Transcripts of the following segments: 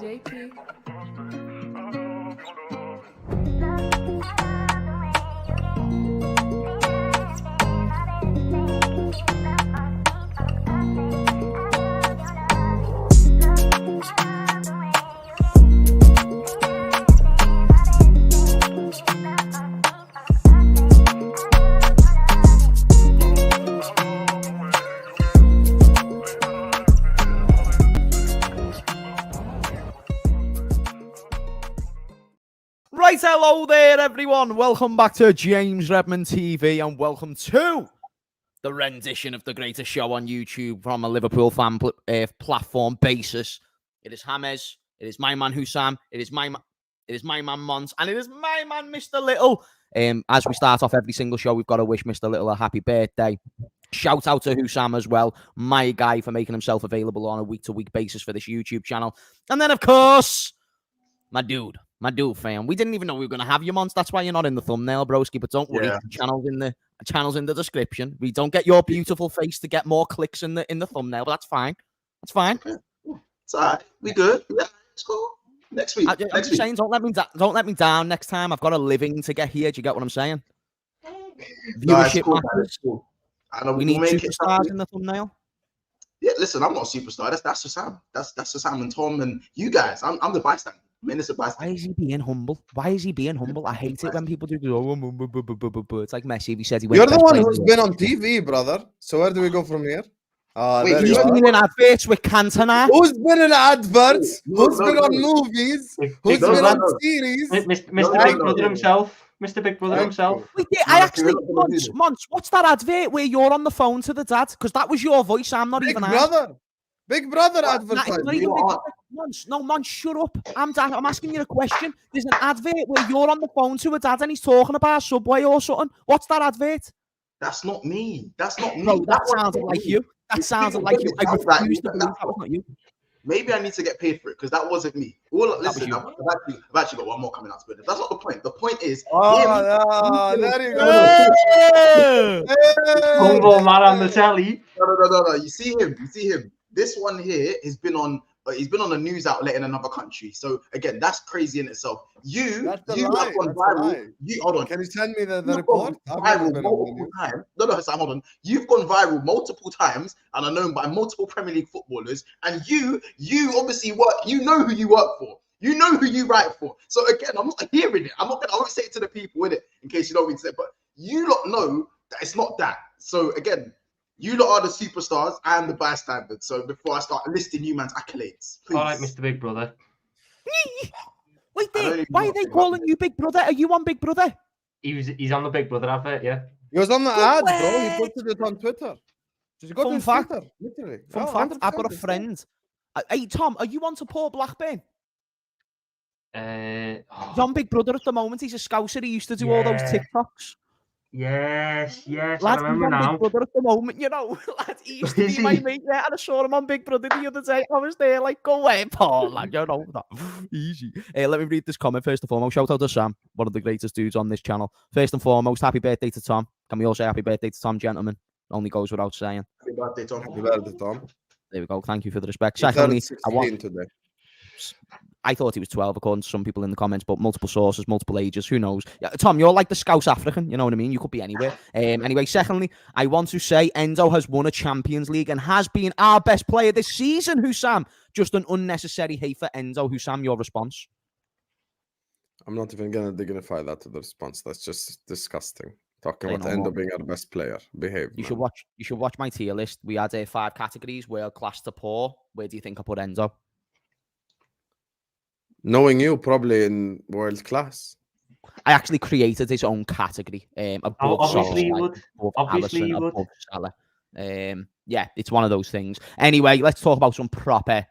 JP. Right, hello there, everyone. Welcome back to James Redmond TV, and welcome to the rendition of the greatest show on YouTube from a Liverpool fan platform basis. It is Hamez. It is my man Husam. It is my man Monts, and it is my man Mr. Little. As we start off every single show, we've got to wish Mr. Little a happy birthday. Shout out to Husam as well, my guy, for making himself available on a week-to-week basis for this YouTube channel. And then, of course, my dude, fam. We didn't even know we were going to have you, Monts. That's why you're not in the thumbnail, broski. But don't worry, channel's in the description. We don't get your beautiful face to get more clicks in the thumbnail, but that's fine. That's fine. Okay. It's all right. We good. Yeah, it's cool. Next week. I'm just saying, don't let me down next time. I've got a living to get here. Do you get what I'm saying? Viewership matters. Cool. And we need superstars in the thumbnail. Yeah, listen, I'm not a superstar. That's Husam. That's Husam and Tom and you guys. I'm the bystander. Minister bystander. Why is he being humble? I hate it when people do it's like Messi. He said he went. You're the one who's been on TV, brother. So where do we go from here? Wait, he's been in adverts with Cantona. Who's been in adverts? Who's been on movies? Who's been on series? Mr. Big Brother himself. Mr. Big Brother himself. Wait, I actually, Monts, what's that advert where you're on the phone to the dad? Because that was your voice. I'm not even. Big Brother advertising. Monts, shut up. I'm asking you a question. There's an advert where you're on the phone to a dad and he's talking about Subway or something. What's that advert? That's not me. That's not me. No, that sounded like you. That sounded like you. I refuse to believe that was not you. Maybe I need to get paid for it because that wasn't me. Listen, I've actually got one more coming out. But that's not the point. The point is, there you go. Humble man on the telly. No. You see him. This one here has been on. He's been on a news outlet in another country. So again, that's crazy in itself. You have gone viral. Hold on. Can you send me the report? Sam, hold on. You've gone viral multiple times and are known by multiple Premier League footballers. And you obviously work. You know who you work for. You know who you write for. So again, I'm not hearing it. I won't say it to the people with it in case you don't mean to say it. But you lot know that it's not that. So again. You lot are the superstars. I am the bystander. So before I start listing you man's accolades, please. All right, Mr. Big Brother. Wait there. Why are they calling you Big Brother? Are you on Big Brother? He's on the Big Brother advert, yeah. He was on the ad, bro. He posted it on Twitter. Just go to fact. Twitter, literally. Fun fact, I've got a friend. Hey, Tom, are you on to Paul Blackburn? He's on Big Brother at the moment. He's a scouser. He used to do all those TikToks. Yes, Lads, I remember now. Big Brother at the moment, you know. Lads, he used to be my mate, yeah, and I saw him on Big Brother the other day. I was there like, go away, Paul, like, you know, that. Easy. Let me read this comment first and foremost. Shout out to Sam, one of the greatest dudes on this channel. First and foremost, happy birthday to Tom. Can we all say happy birthday to Tom, gentlemen? Only goes without saying. Happy birthday, Tom. Happy birthday, Tom. There we go. Thank you for the respect. Secondly, today. I thought he was 12, according to some people in the comments, but multiple sources, multiple ages, who knows? Yeah, Tom, you're like the Scouse African, you know what I mean? You could be anywhere. Anyway, secondly, I want to say Endo has won a Champions League and has been our best player this season, Husam. Just an unnecessary hate for Endo. Husam, your response? I'm not even going to dignify that to the response. That's just disgusting. Talking about Endo being our best player. Behave. You should watch my tier list. We had 5 categories, world class to poor. Where do you think I put Endo? Knowing you, probably in world class. I actually created his own category. Obviously you would. Above Salah. Yeah, it's one of those things. Anyway, let's talk about some proper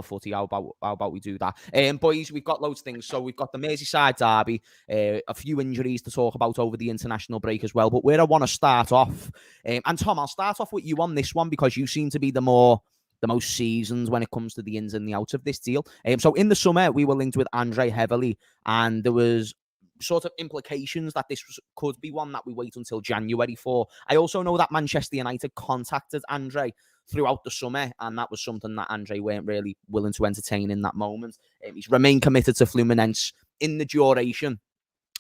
footy. How about we do that? Boys, we've got loads of things. So we've got the Merseyside derby, a few injuries to talk about over the international break as well. But where I want to start off, and Tom, I'll start off with you on this one because you seem to be the most seasoned when it comes to the ins and the outs of this deal. So in the summer, we were linked with Andre heavily, and there was sort of implications that this could be one that we wait until January for. I also know that Manchester United contacted Andre throughout the summer, and that was something that Andre weren't really willing to entertain in that moment. He's remained committed to Fluminense in the duration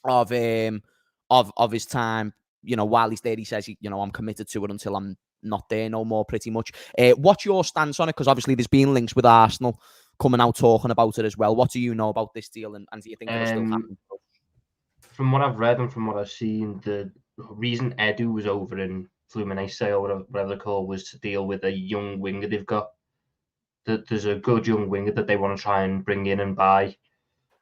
of his time. You know, while he's there, he says, I'm committed to it until I'm not there no more, pretty much. What's your stance on it? Because obviously there's been links with Arsenal coming out talking about it as well. What do you know about this deal, and do you think it'll still happen? From what I've read and from what I've seen, the reason Edu was over in Fluminense or whatever they call was to deal with a young winger they've got. There's a good young winger that they want to try and bring in and buy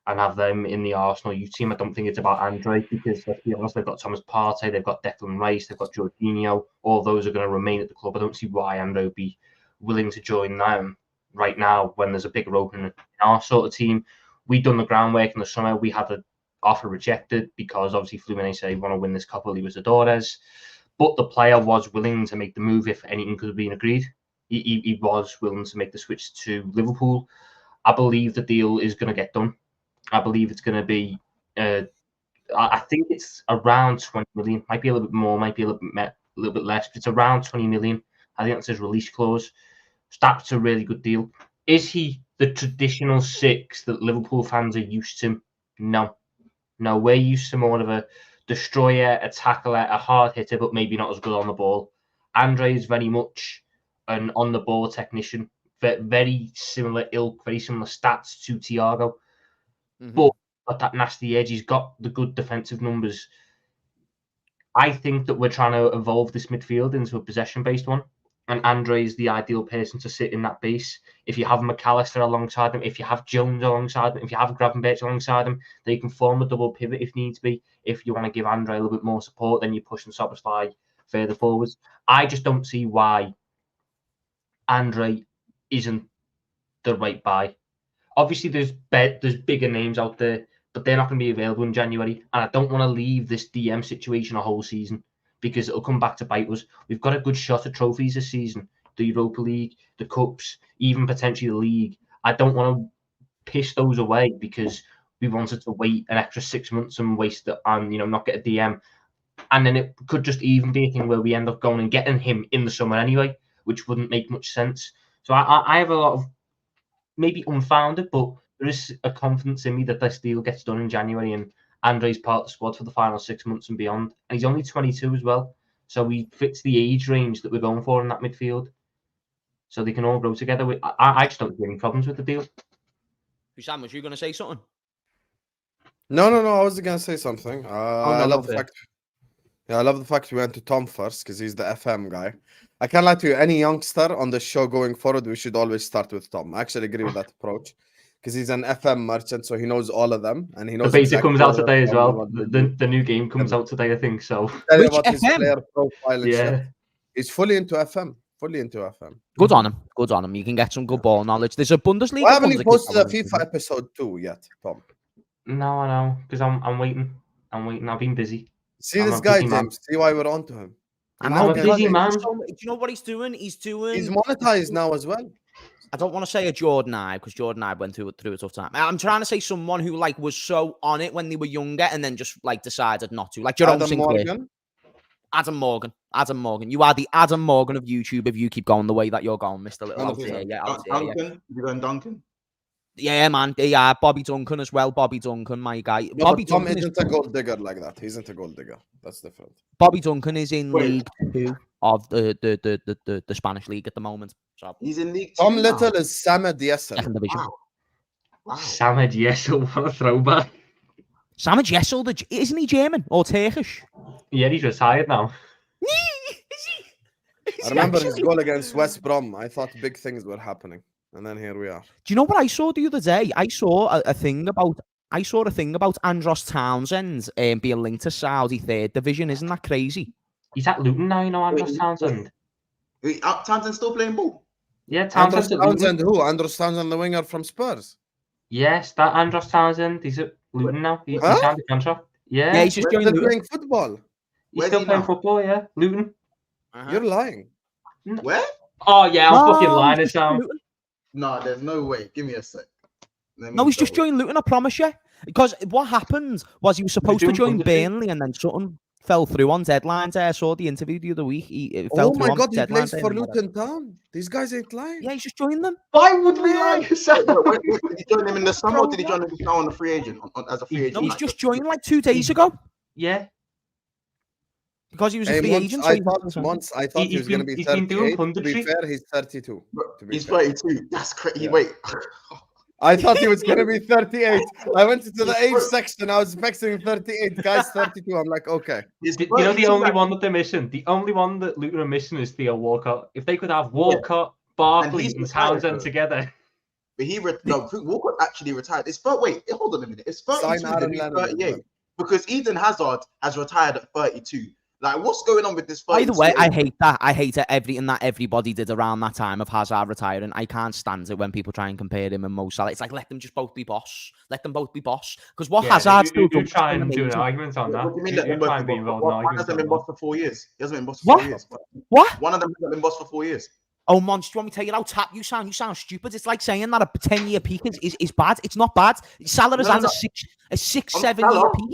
and have them in the Arsenal youth team. I don't think it's about Andre because, let's be honest, they've got Thomas Partey, they've got Declan Rice, they've got Jorginho. All those are going to remain at the club. I don't see why Andre would be willing to join them right now when there's a bigger opening in our sort of team. We'd done the groundwork in the summer. We had an offer rejected because obviously Fluminense want to win this Copa Libertadores. But the player was willing to make the move if anything could have been agreed. He was willing to make the switch to Liverpool. I believe the deal is going to get done. I believe it's going to be, I think it's around 20 million. Might be a little bit more, might be a little bit less, but it's around 20 million. I think that's his release clause. So that's a really good deal. Is he the traditional 6 that Liverpool fans are used to? No. We're used to more of a destroyer, a tackler, a hard hitter, but maybe not as good on the ball. Andre is very much an on-the-ball technician, very similar ilk, very similar stats to Thiago. But got that nasty edge. He's got the good defensive numbers. I think that we're trying to evolve this midfield into a possession-based one. And Andre is the ideal person to sit in that base. If you have McAllister alongside him, if you have Jones alongside him, if you have Gravenberch alongside him, they can form a double pivot if needs be. If you want to give Andre a little bit more support, then you're pushing Szoboszlai further forwards. I just don't see why Andre isn't the right buy. Obviously, there's bigger names out there, but they're not going to be available in January. And I don't want to leave this DM situation a whole season because it'll come back to bite us. We've got a good shot at trophies this season. The Europa League, the Cups, even potentially the League. I don't want to piss those away because we wanted to wait an extra 6 months and waste it and, not get a DM. And then it could just even be a thing where we end up going and getting him in the summer anyway, which wouldn't make much sense. So I have a lot of maybe unfounded, but there is a confidence in me that this deal gets done in January and Andre's part of the squad for the final 6 months and beyond. And he's only 22 as well. So he fits the age range that we're going for in that midfield. So they can all grow together. I just don't see any problems with the deal. Husam, was you going to say something? No. I was going to say something. I love the fact. Yeah, I love the fact we went to Tom first because he's the FM guy. I can't lie to you. Any youngster on the show going forward, we should always start with Tom. I actually agree with that approach because he's an FM merchant, so he knows all of them and he knows. The beta comes out today as well. The new game comes out today, I think. So tell you about his player profile and shit. He's fully into FM. Good on him. You can get some good ball knowledge. There's a Bundesliga. Why haven't you posted a FIFA episode 2 yet, Tom? No, I know because I'm waiting. I've been busy. See this guy, James. See why we're on to him. I'm a busy man. Do you know what he's doing? He's monetized now as well. I don't want to say a Jordan Ibe because Jordan Ibe went through a tough time. I'm trying to say someone who was so on it when they were younger and then just decided not to. Like Jerome Sinclair. Adam Morgan. You are the Adam Morgan of YouTube if you keep going the way that you're going, Mr. Little. Duncan? You going Duncan? Yeah, man. Yeah, Bobby Duncan as well. Bobby Duncan, my guy. No, Bobby Duncan isn't a gold digger like that. He isn't a gold digger. That's different. Bobby Duncan is in League 2 of the Spanish league at the moment. So he's in League 2. Tom Little is Samed Yesel. Second division. Wow. Samed Yesel, what a throwback. Samed Yesel, isn't he German or Turkish? Yeah, he's retired now. I remember his goal against West Brom. I thought big things were happening. And then here we are. Do you know what I saw the other day? I saw a thing about Andros Townsend being linked to Saudi 3rd division. Isn't that crazy? He's at Luton now, Andros Townsend. Townsend still playing ball? Yeah, Townsend who? Andros Townsend, the winger from Spurs? Yes, that Andros Townsend. He's at Luton now. He's signed a contract. Yeah, he's just joined playing football. He's still playing football, yeah. Luton. You're lying. Where? Oh, yeah, I'm fucking lying, Sam. No, there's no way. Give me a sec. No, he's just joined Luton, I promise you. Because what happened was he was supposed to join Burnley and then something fell through on deadlines. I saw the interview the other week. He fell through my on God, he plays deadlines for Luton Town. These guys ain't lying. Yeah, he's just joined them. Why would we lie? Did he join them in the summer or did he join them now on the free agent? As a free agent? No, he's just joined like 2 days ago. Yeah. Because he was a free agent. I thought he was going to be 38. To be fair, he's 32. He's 32. That's crazy. Yeah. Wait. I thought he was going to be 38. I went into the age section. I was expecting 38. Guys, 32. I'm like, okay. You know, the only one that they're missing, the only one that Luton are missing is Theo Walcott. If they could have Walcott, Barkley, and Townsend together. But Walcott actually retired. Wait, hold on a minute. It's 32 to be 38. Because Eden Hazard has retired at 32. Like, what's going on with this? By the way, I hate that. I hate everything that everybody did around that time of Hazard retiring. I can't stand it when people try and compare him and Mo Salah. It's like, let them just both be boss. Let them both be boss. Because what Hazard's still doing. You try and do an argument on that. What do you mean let them both be boss? One hasn't been boss for 4 years. He hasn't been boss for 4 years. What? One of them hasn't been boss for 4 years. Oh, Monts, do you want me to tell you how tap you sound? You sound stupid. It's like saying that a 10-year peak is bad. It's not bad. Salah has had a 6-7-year peak.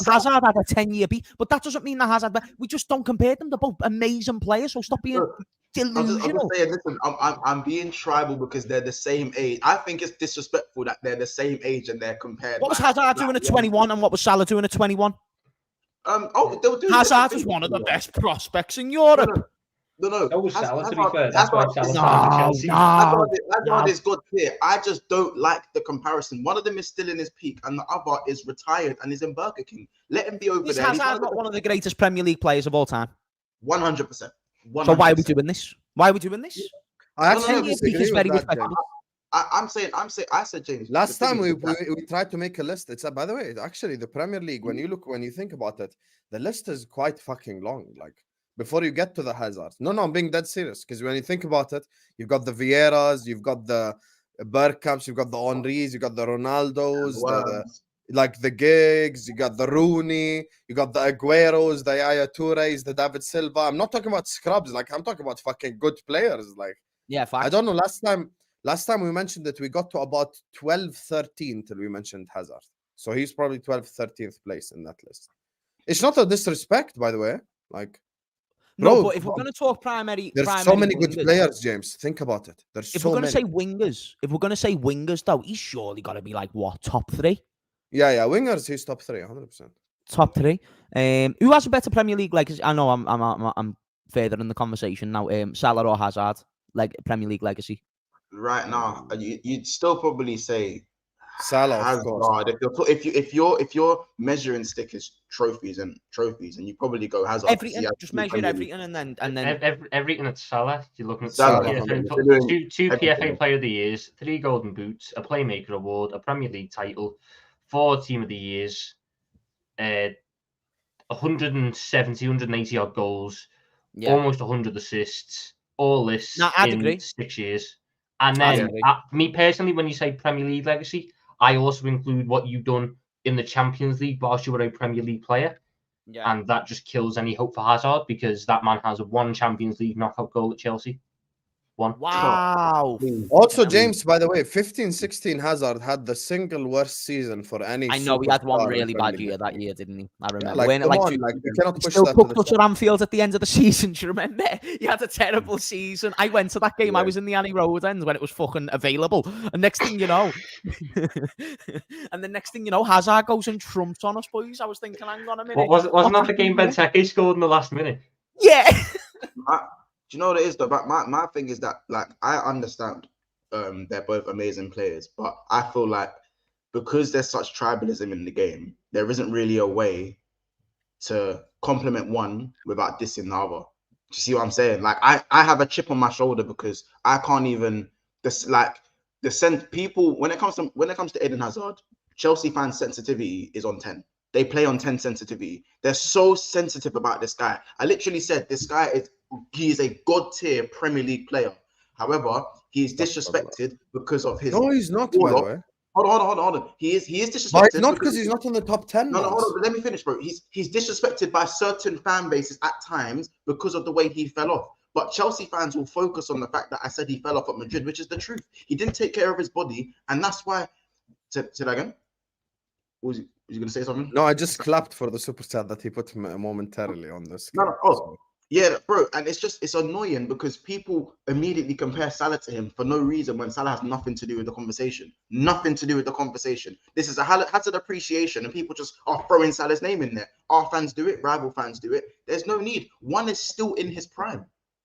Hazard had a 10-year peak. But that doesn't mean that Hazard... We just don't compare them. They're both amazing players, so stop being delusional. I'm just saying, listen, I'm being tribal because they're the same age. I think it's disrespectful that they're the same age and they're compared. What was Hazard doing at 21 and what was Salah doing at 21? Hazard was one of the best prospects in Europe. No. That was Salah, to be fair. That's why Hazard is good here. I just don't like the comparison. One of them is still in his peak, and the other is retired and is in Burger King. Let him be over there. Hazard not one of the greatest Premier League players of all time? 100%. So why are we doing this? I actually disagree with that, I said, James. Last time we tried to make a list. It's by the way, actually the Premier League. When you think about it, the list is quite fucking long. Like. Before you get to the Hazards. No, I'm being dead serious. Because when you think about it, you've got the Vieiras, you've got the Bergkamps, you've got the Henrys, you've got the Ronaldos, the Giggs, you got the Rooney, you got the Agueros, the Yaya Toures, the David Silva. I'm not talking about scrubs. Like, I'm talking about fucking good players. Like, yeah, I don't know. Last time we mentioned it, we got to about 12, 13 till we mentioned Hazard. So he's probably 12th, 13th place in that list. It's not a disrespect, by the way. Like, no, but if we're going to talk primary, there's so many good players, James. Think about it. If we're going to say wingers, though, he's surely got to be like what, top 3? Yeah, wingers. He's top 3, 100%. Top 3. Who has a better Premier League legacy? I know I'm further in the conversation now. Salah or Hazard, like Premier League legacy. Right now, you'd still probably say Salah, of course. If you're measuring stick is trophies and you probably go Hazard. Everything, just measure everything and then everything at Salah. You're looking at Salah. Two PFA Player of the Years, 3 Golden Boots, a Playmaker Award, a Premier League title, 4 Team of the Years, 170, 180 odd goals, almost 100 assists, all lists in 6 years. And then, me personally, when you say Premier League legacy, I also include what you've done in the Champions League whilst you were a Premier League player. Yeah. And that just kills any hope for Hazard because that man has 1 Champions League knockout goal at Chelsea. 1. Wow. Also, James, by the way, 15-16 Hazard had the single worst season for any. I know he had one really bad year that year, didn't he? I remember. You cannot push still that. Cooked us at Anfield at the end of the season. Do you remember? He had a terrible season. I went to that game. I was in the Annie Road end when it was fucking available. And next thing you know, Hazard goes and trumps on us, boys. I was thinking, hang on a minute. Wasn't that the game Benteke scored in the last minute? Yeah. Do you know what it is though? But my thing is that, like, I understand they're both amazing players, but I feel like because there's such tribalism in the game, there isn't really a way to compliment one without dissing the other. Do you see what I'm saying? Like, I have a chip on my shoulder because I can't even people when it comes to Eden Hazard, Chelsea fans' sensitivity is on 10. They play on 10 sensitivity. They're so sensitive about this guy. I literally said this guy is a god tier Premier League player. However, he is disrespected because of his. No, he's not. By the way, hold on. He is disrespected. But it's not because he's not on the top 10. No, hold on. Let me finish, bro. He's disrespected by certain fan bases at times because of the way he fell off. But Chelsea fans will focus on the fact that I said he fell off at Madrid, which is the truth. He didn't take care of his body, and that's why Say that again. Was you going to say something? No, I just clapped for the super chat that he put momentarily on the screen. No. Oh, yeah, bro. And it's annoying because people immediately compare Salah to him for no reason when Salah has nothing to do with the conversation. Nothing to do with the conversation. This is a hazard appreciation, and people just are throwing Salah's name in there. Our fans do it. Rival fans do it. There's no need. One is still in his prime.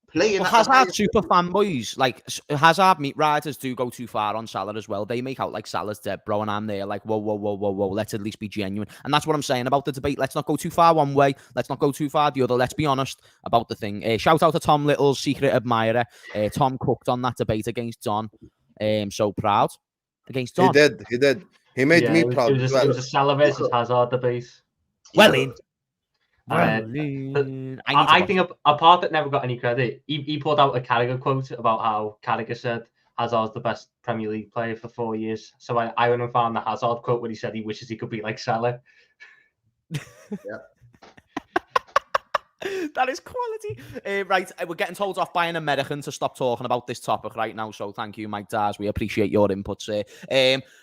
Playing well, Hazard super fanboys, like Hazard meat riders, do go too far on Salah as well. They make out like Salah's dead, bro, and I'm there like, whoa. Let's at least be genuine. And that's what I'm saying about the debate. Let's not go too far one way. Let's not go too far the other. Let's be honest about the thing. Shout out to Tom Little's secret admirer. Tom cooked on that debate against Don. So proud against Don. He did. He made me proud. It was a Salah versus Hazard debate. Well in. I think a part that never got any credit. He pulled out a Carragher quote about how Carragher said Hazard's the best Premier League player for 4 years. So I went and found the Hazard quote where he said he wishes he could be like Salah. Yeah. That is quality. Right, we're getting told off by an American to stop talking about this topic right now. So thank you, Mike Dars. We appreciate your inputs.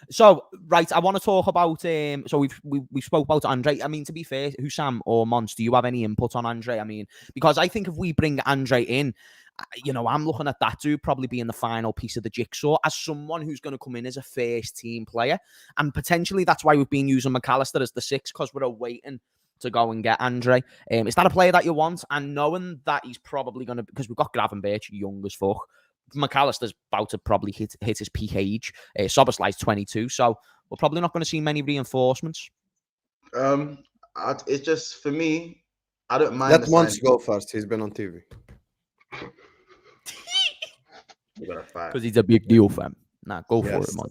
So right, I want to talk about. So we spoke about Andre. I mean, to be fair, Husam or Monts, do you have any input on Andre? I mean, because I think if we bring Andre in, I'm looking at that dude probably being the final piece of the jigsaw as someone who's going to come in as a first team player, and potentially that's why we've been using McAllister as the 6 because we're awaiting to go and get Andre. Is that a player that you want? And knowing that he's probably going to, because we've got Gravenberch, young as fuck. McAllister's about to probably hit his peak age. Soberslai's 22, so we're probably not going to see many reinforcements. It's just, for me, I don't mind. Let Monts go first. He's been on TV. Because he's a big deal, fam. Nah, go for it, man.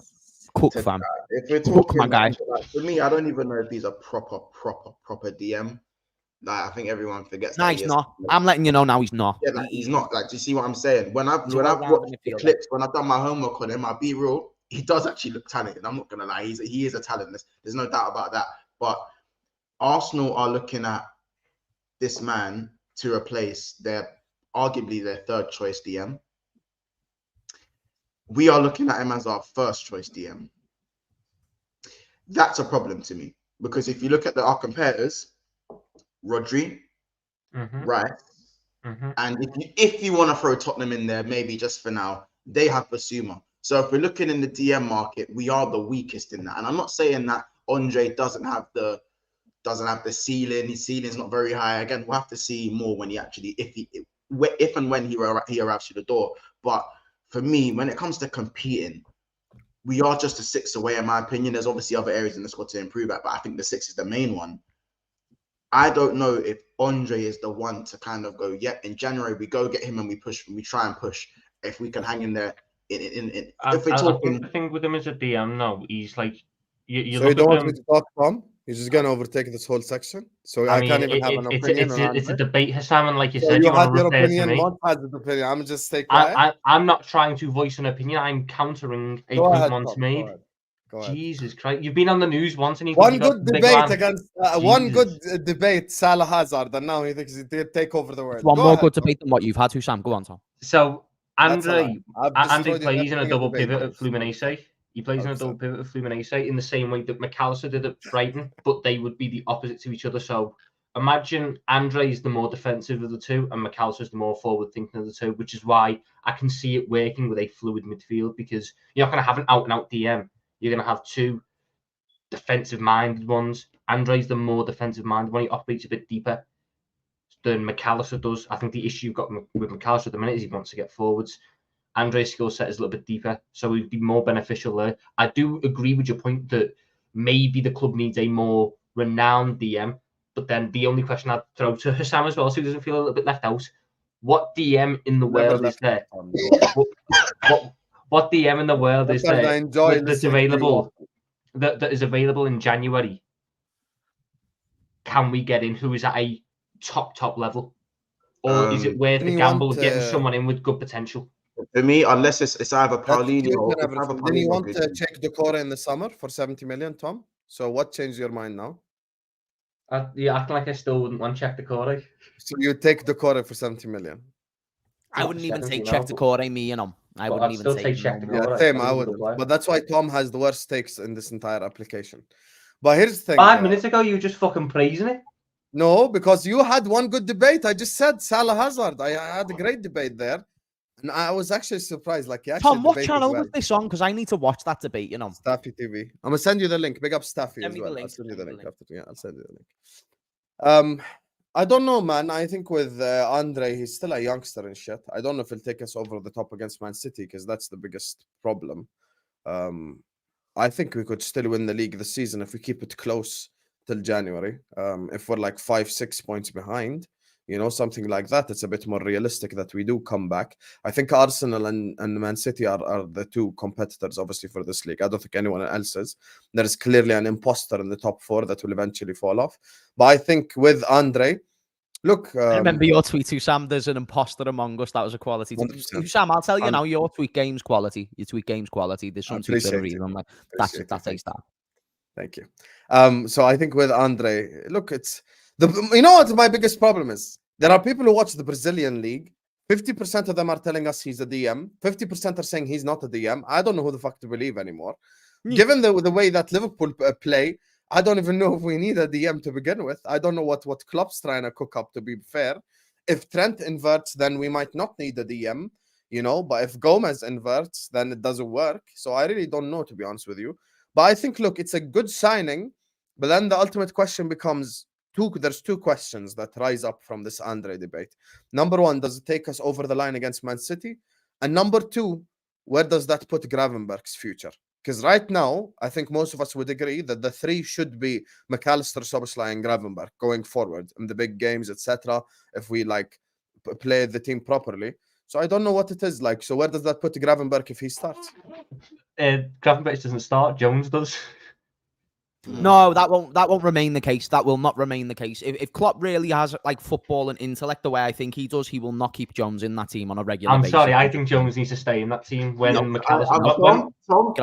Cook, fam. If we're talking, my guy. For me, I don't even know if he's a proper DM. Like, I think everyone forgets. No, he's not. I'm letting you know now. He's not. Yeah, like, he's not. Like, do you see what I'm saying? When I've watched the clips, when I've done my homework on him, I'll be real. He does actually look talented. I'm not gonna lie. He is a talent. There's no doubt about that. But Arsenal are looking at this man to replace arguably their third choice DM. We are looking at him as our first choice DM. That's a problem to me because if you look at our competitors, Rodri, Rice, and if you want to throw Tottenham in there, maybe just for now, they have Basuma. So if we're looking in the DM market, we are the weakest in that. And I'm not saying that Andre doesn't have the ceiling. His ceiling's not very high. Again, we'll have to see more when he actually, if and when he arrives through the door. But for me, when it comes to competing, we are just a 6 away, in my opinion. There's obviously other areas in the squad to improve at, but I think the 6 is the main one. I don't know if Andre is the one to kind of go, in January, we go get him and we try and push. If we can hang in there. If we're talking... I think with him as a DM, no, he's like... So you don't want me to talk, Tom? He's just going to overtake this whole section. So I can't even have an opinion. It's a debate, Husam, and like you so said, you had your opinion. Monts has his opinion. I'm just stay quiet. I'm not trying to voice an opinion. I'm countering a point Monts made. Jesus Christ! You've been on the news once, and one good debate against one good debate. Salah Hazard, and now he thinks he did take over the world. One more good debate than what you've had, Husam. Go on, Tom. So Andre plays in a double pivot at Fluminense. He plays in a double pivot at Fluminense in the same way that McAllister did at Brighton, but they would be the opposite to each other. So imagine Andre is the more defensive of the two, and McAllister is the more forward-thinking of the two, which is why I can see it working with a fluid midfield, because you're not going to have an out-and-out DM. You're going to have two defensive-minded ones. Andre's the more defensive-minded one. He operates a bit deeper than McAllister does. I think the issue you've got with McAllister at the minute is he wants to get forwards. Andre's skill set is a little bit deeper, so it'd be more beneficial there. I do agree with your point that maybe the club needs a more renowned DM, but then the only question I'd throw to Husam as well, so he doesn't feel a little bit left out, what DM in the world is there? What DM in the world is there that's available, that is available in January? Can we get in who is at a top level? Or is it worth the gamble of getting someone in with good potential? For me, unless it's either Paulinho or... Then you want to check Decore in the summer for 70 million, Tom? So what changed your mind now? Yeah, acting like I still wouldn't want to check Decore. So you take Decore for 70 million? I wouldn't even take check Decore, me, I But wouldn't I'd even still take take him Czech no to more. go. Yeah, Right? same. I I wouldn't would, apply. but that's why Tom has the worst takes in this entire application. But here's the thing. 5 minutes ago, you were just fucking praising it. No, because you had one good debate. I just said Salah Hazard. I had a great debate there. And I was actually surprised. Like, you actually Tom, what debated channel well. was this on? Because I need to watch that debate, you know. Staffy TV. I'm gonna send you the link. Big up Staffy Send as me the well. link, I'll send you the send me link the link. after. Yeah, I'll send you the link. I don't know, man. I think with Andre, he's still a youngster and shit. I don't know if he'll take us over the top against Man City because that's the biggest problem. I think we could still win the league this season if we keep it close till January. If we're like 5-6 points behind, you know, something like that, it's a bit more realistic that we do come back. I think Arsenal and Man City are the two competitors, obviously, for this league. I don't think anyone else is. There is clearly an imposter in the top four that will eventually fall off. But I think with Andre, look, I remember your tweet, Husam, there's an imposter among us. That was a quality. 100%. Husam, I'll tell you now, your tweet game's quality. Your tweet game's quality. There's some tweets that are Appreciate it. reading. Like, Appreciate that's it. a star. Thank you. So I think with Andre, look, you know what my biggest problem is? There are people who watch the Brazilian league. 50% of them are telling us he's a DM. 50% are saying he's not a DM. I don't know who the fuck to believe anymore. Given the way that Liverpool play, I don't even know if we need a DM to begin with. I don't know what Klopp's trying to cook up, to be fair. If Trent inverts, then we might not need a DM, you know. But if Gomez inverts, then it doesn't work. So I really don't know, to be honest with you. But I think, look, it's a good signing. But then the ultimate question becomes, there's two questions that rise up from this Andre debate. Number one, does it take us over the line against Man City? And number two, where does that put Gravenberg's future? Because right now, I think most of us would agree that the three should be McAllister, Szoboszlai, and Gravenberg going forward in the big games, etc. If we like play the team properly. So I don't know what it is like. So where does that put Gravenberg if he starts? Gravenberch doesn't start. Jones does. No, that won't remain the case. That will not remain the case. If Klopp really has like football and intellect the way I think he does, he will not keep Jones in that team on a regular basis. I'm sorry, I think Jones needs to stay in that team when McAllister. Tom,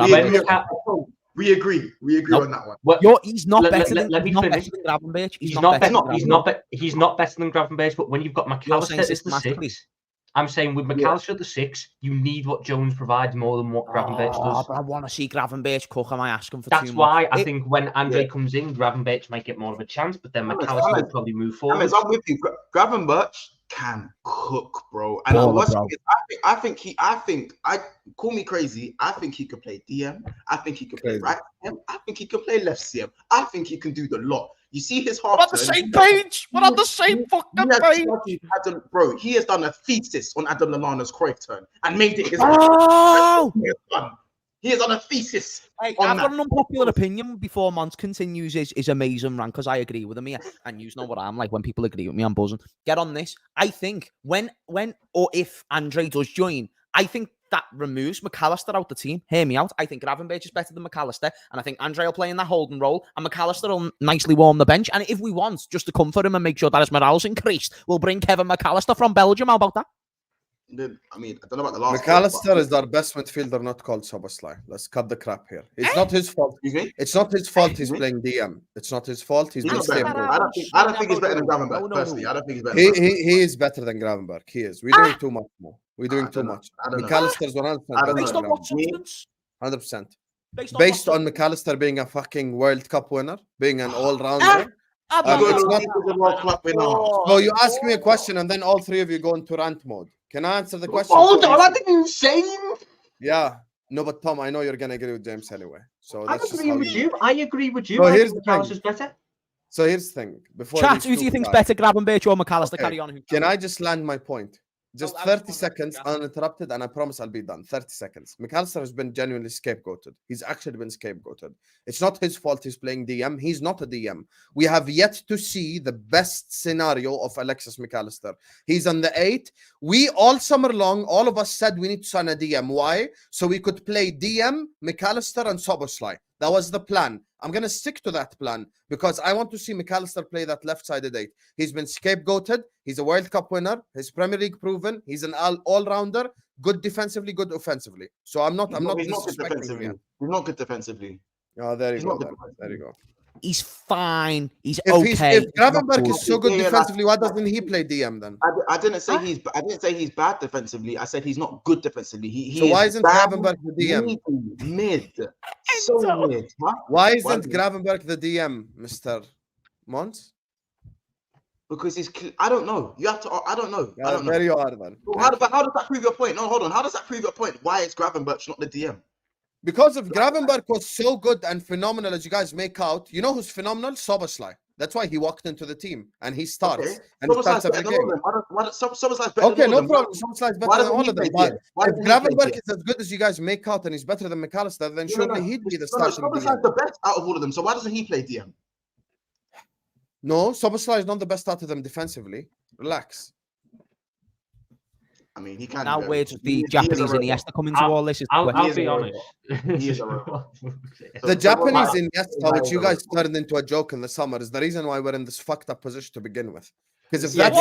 we agree. We agree on that one. He's not better than Gravenberch. He's not better than Gravenberch, but when you've got McAllister as the six, I'm saying with McAllister at the six, you need what Jones provides more than what Gravenberch does. But I want to see Gravenberch cook. Am I asking for That's too much? why I think when Andre comes in, Gravenberch might get more of a chance, but then McAllister will probably move forward. I'm with you. Gravenberch can cook, bro. And I think call me crazy. I think he could play DM. I think he could play right DM. I think he could play left CM. I think he can do the lot. You see his half. We're on the same page. We're on the same fucking page. Bro, he has done a thesis on Adam Lallana's Cruyff turn and made it his own. He has done a thesis. I've got an unpopular opinion before Monts continues his amazing rant, because I agree with him here. And you know what I'm like. When people agree with me, I'm buzzing. Get on this. I think when or if Andre does join, I think that removes McAllister out the team. Hear me out. I think Gravenberch is better than McAllister, and I think Andre will play in that holding role, and McAllister will nicely warm the bench. And if we want just to comfort him and make sure that his morale's increased, we'll bring Kevin McAllister from Belgium. How about that? I mean, I don't know about the last. McAllister is our best midfielder, not called Szoboszlai. Let's cut the crap here. It's not his fault. It's not his fault he's playing DM. It's not his fault. He's been scapegoated. I don't think he's better than Gravenberg. Personally, I don't think he's better. He is better than Gravenberg. He is. We're doing too much more. We're doing too much. McAllister's 100%. Based on what substance? 100%. Based on McAllister being a fucking World Cup winner, being an all-rounder. So you ask me a question and then all three of you go into rant mode. Can I answer the question? Hold on, I think you're insane. Yeah. No, but Tom, I know you're going to agree with James anyway. So I agree with you. I agree with you. So here's the McAllister's better. So here's the thing. Chat, who do you think's better, Gravenberch or McAllister? Carry on. Can I just land my point? Just 30 seconds uninterrupted, and I promise I'll be done. 30 seconds. McAllister has been genuinely scapegoated. He's actually been scapegoated. It's not his fault he's playing DM. He's not a DM. We have yet to see the best scenario of Alexis McAllister. He's on the 8. We all summer long, all of us said we need to sign a DM. Why? So we could play DM, McAllister, and Szoboszlai. That was the plan. I'm going to stick to that plan because I want to see McAllister play that left-sided 8. He's been scapegoated. He's a World Cup winner. He's Premier League proven. He's an all-rounder. Good defensively, good offensively. So I'm not disrespecting him. He's not good defensively. Oh, there you go. There you go. He's fine. He's If okay. if Gravenberch is so good Yeah, defensively, why doesn't he play DM then? I didn't say I didn't say he's bad defensively. I said he's not good defensively. He So why is isn't bad, Gravenberch the DM? mid, so mid, huh? Why isn't Gravenberch the DM, Mr. Monts? Because I don't know. You have to. I don't know. I don't know. There you are then. How does that prove your point? No, hold on. How does that prove your point? Why is Gravenberch not the DM? Because if Gravenberch was so good and phenomenal as you guys make out, you know who's phenomenal? Soboslai. That's why he walked into the team and he starts. Okay. And he starts every game. Soboslai's better Okay, than all no of them. problem. Soboslai's better than all of them. But if Gravenberch Gravenberch is as good as you guys make out and he's better than McAllister, then surely he'd be the starting DM. Soboslai's the best out of all of them. So why doesn't he play DM? No, Soboslai is not the best out of them defensively. Relax. I mean, he can. Now where does the Japanese Iniesta come into all this? I'll be honest. The Japanese Iniesta, which you guys turned into a joke in the summer, is the reason why we're in this fucked up position to begin with. Because if that's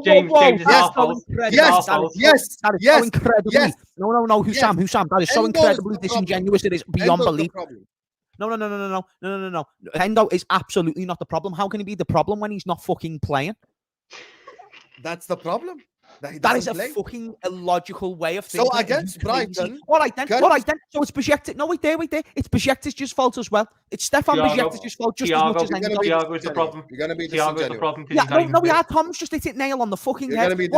James yes, that is so incredibly. No, Husam, that is so incredibly disingenuous. It is beyond belief. No. Endo is absolutely not the problem. How can he be the problem when he's not fucking playing? That's the problem. That is a fucking illogical way of thinking. So against Brighton, all right then. So it's Bajektic. No, wait there. It's Bajektic's fault as well. It's Stefan Bajektic's fault just as much as Endo. Thiago's the problem. You're gonna be Thiago's the problem. Tom's just hit it nail on the fucking head. Wait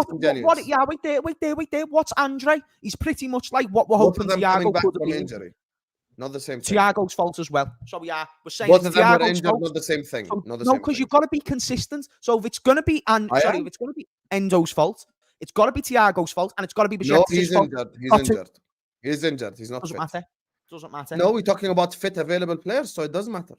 there. What's Andre? He's pretty much like what we're hoping Thiago could have been. Injury. Not the same thing. Thiago's fault as well. So we're saying both of them were injured, not the same thing. No, because you've got to be consistent. So if it's gonna be if it's gonna be Endo's fault, it's got to be Thiago's fault, and it's got to be Bajektic's fault. He's injured. He's not fit. Doesn't matter. No, we're talking about fit available players, so it doesn't matter.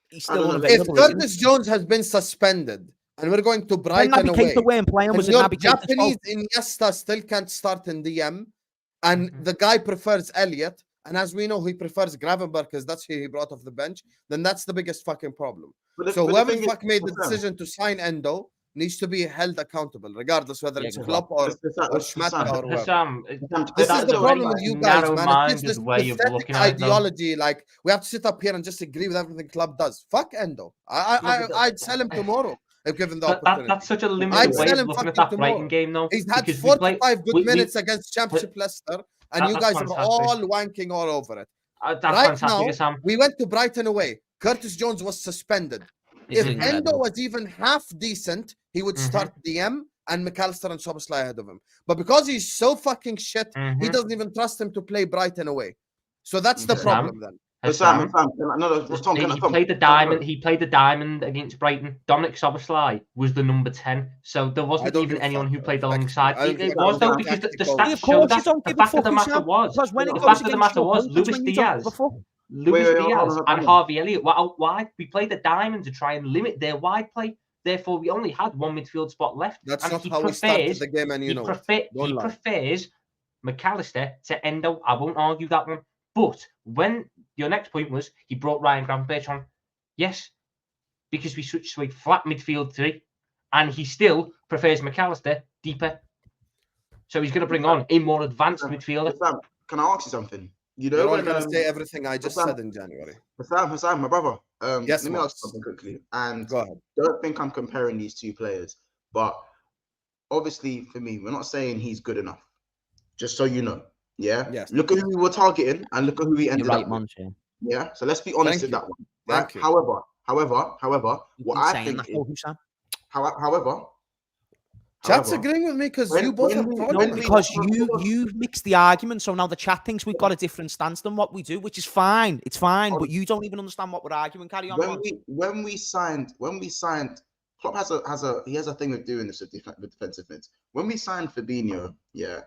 He's still unavailable. If Curtis Jones has been suspended and we're going to Brighton away, your Japanese Iniesta still can't start in DM, and the guy prefers Elliott, and as we know, he prefers Gravenberch because that's who he brought off the bench, then that's the biggest fucking problem. So whoever the fuck made the decision to sign Endo needs to be held accountable, regardless whether it's Klopp or Schmatter or whoever. This is the problem with you guys, man. It's this pathetic ideology. Like, we have to sit up here and just agree with everything Klopp does. Fuck Endo. I'd sell him tomorrow if given the opportunity. That's such a limited way of looking at that Brighton game, though. He's had 45 good minutes against Championship Leicester, and you guys are all wanking all over it. Right now, we went to Brighton away. Curtis Jones was suspended. If Endo was even half decent, he would start DM and McAllister and Szoboszlai ahead of him. But because he's so fucking shit, he doesn't even trust him to play Brighton away. So that's the problem then. He played the diamond against Brighton. Dominic Szoboszlai was the number 10. So there wasn't even anyone who played alongside. It was though, because the stats show that. The fact of the matter was Luis Diaz and Harvey Elliott were out wide. We played the diamond to try and limit their wide play. Therefore, we only had one midfield spot left. That's not how we started the game, and you know he prefers McAllister to Endo. I won't argue that one. But when your next point was he brought Ryan Gravenberch on, yes, because we switched to a flat midfield three, and he still prefers McAllister deeper. So he's going to bring on a more advanced midfielder. Can I ask you something? You know, you're not going to say everything I just said in January. Husam, my brother. Yes, let me ask something quickly. And go ahead. Don't think I'm comparing these two players, but obviously for me, we're not saying he's good enough. Just so you know, yeah. Yes. Look at who we were targeting, and look at who we ended up with. Yeah. So let's be honest with that one. Right? However, what I think is, however. Chat's agreeing with me because you both have because you mixed the argument, so now the chat thinks we've got a different stance than what we do, which is fine. It's fine, but you don't even understand what we're arguing. Carry on. When we signed, Klopp has a thing with doing this with defensive mids. When we signed Fabinho, yeah,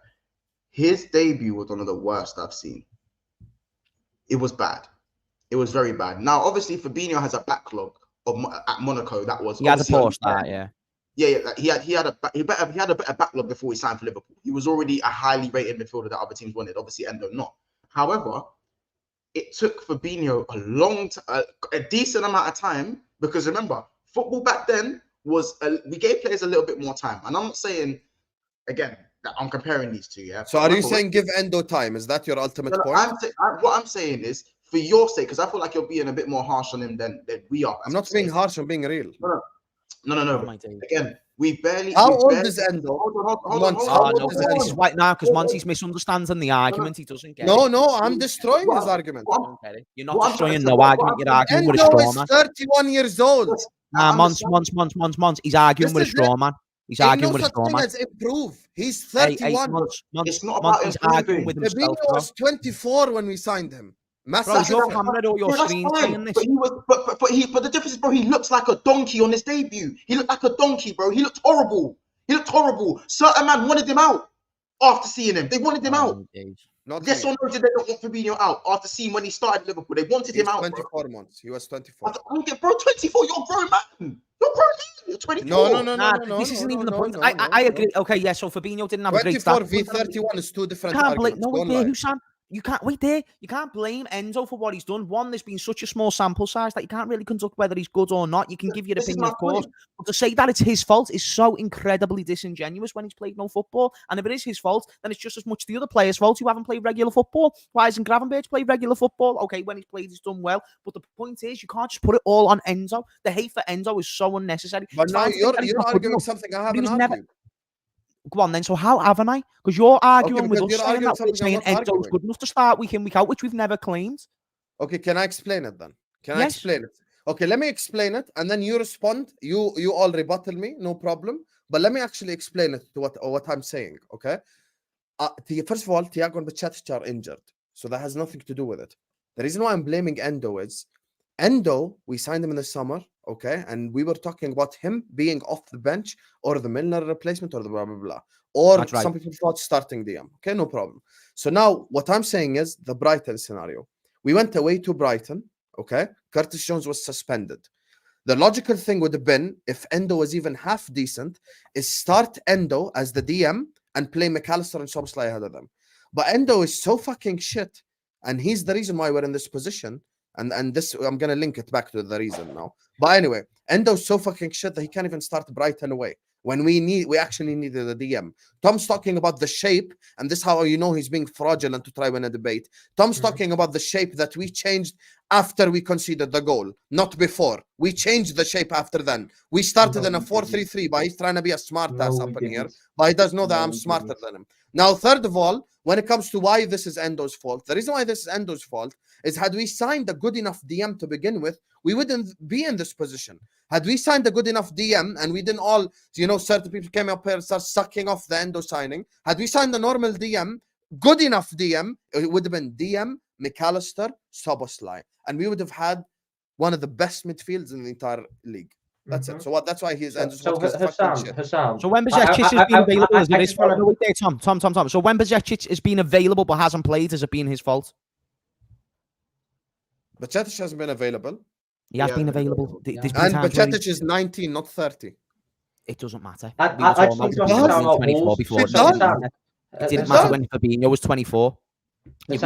his debut was one of the worst I've seen. It was bad. It was very bad. Now, obviously, Fabinho has a backlog at Monaco that was. He had a poor start, yeah. Yeah, he had a better backlog before he signed for Liverpool. He was already a highly rated midfielder that other teams wanted. Obviously, Endo not. However, it took Fabinho a decent amount of time, because remember, football back then was we gave players a little bit more time. And I'm not saying again that I'm comparing these two. Yeah. So are you saying give Endo time? Is that your ultimate point? What I'm saying is for your sake, because I feel like you're being a bit more harsh on him than we are. I'm not being harsh. I'm being real. No. Again, we barely. How we old barely, is Endo? Hold on. This is right now because Monty's misunderstanding the argument. He doesn't get it. No, I'm destroying his argument. You don't get it. You're not destroying no argument. You're arguing with a Endo straw is man. 31 years old. Monts. He's arguing with a straw man. He's arguing with a straw man. Improve. He's 31. It's not about he's arguing with himself. Fabinho was 24 when we signed him. Bro, is your camera or your screen saying this? But the difference is, bro, he looks like a donkey on his debut. He looked like a donkey, bro. He looked horrible. Certain man wanted him out after seeing him. They wanted him out. Yes or no, did they not want Fabinho out after seeing when he started Liverpool? They wanted him out. 24 months. He was 24. I don't get, bro, 24. You're a grown man. You're 24. No. This isn't even the point. I agree. Okay, yeah. So Fabinho didn't have a great start. 24 v 31 is two different Can't arguments. Husam. You can't wait there. You can't blame Endo for what he's done. One, there's been such a small sample size that you can't really conduct whether he's good or not. You can give your opinion, of course, but to say that it's his fault is so incredibly disingenuous when he's played no football. And if it is his fault, then it's just as much the other players' fault who haven't played regular football. Why hasn't Gravenberch played regular football? Okay, when he's played, he's done well. But the point is, you can't just put it all on Endo. The hate for Endo is so unnecessary. But now you're arguing something I haven't argued. Go on then. So how haven't I? Because you're arguing with us saying that we're saying Endo's good enough to start week in, week out, which we've never claimed. Okay, can I explain it then? I explain it? Okay, let me explain it, and then you respond. You all rebuttal me, no problem. But let me actually explain it to what I'm saying. Okay. First of all, Thiago and Bacetich are injured, so that has nothing to do with it. The reason why I'm blaming Endo is Endo. We signed him in the summer. Okay, and we were talking about him being off the bench or the Milner replacement or the blah blah blah, or some people thought starting DM. Okay, no problem. So now what I'm saying is the Brighton scenario. We went away to Brighton. Okay, Curtis Jones was suspended. The logical thing would have been, if Endo was even half decent, is start Endo as the DM and play McAllister and Szoboszlai ahead of them. But Endo is so fucking shit, and he's the reason why we're in this position. And this, I'm gonna link it back to the reason now. But anyway, Endo's so fucking shit that he can't even start Brighton away when we actually needed a DM. Tom's talking about the shape, and this is how you know he's being fraudulent to try win a debate. Tom's talking about the shape that we changed after we conceded the goal, not before. We changed the shape after then. We started in a 4-3-3, but he's trying to be a smart ass up in here. But he does know that I'm smarter than him. Now, third of all, when it comes to why this is Endo's fault, the reason why this is Endo's fault is had we signed a good enough DM to begin with, we wouldn't be in this position. Had we signed a good enough DM and we didn't all, certain people came up here and started sucking off the Endo signing. Had we signed a normal DM, good enough DM, it would have been DM, McAllister, Szoboszlai. And we would have had one of the best midfields in the entire league. That's it. So that's why he's Endo's fault. So when Bacetich has been available, is it his fault? No, wait there, Tom. So when Bacetich has been available but hasn't played, has it been his fault? Bacetich hasn't been available. He has been available. And Bacetich is 19, not 30. It doesn't matter. I think 24 before. It didn't matter when Fabinho was 24. No.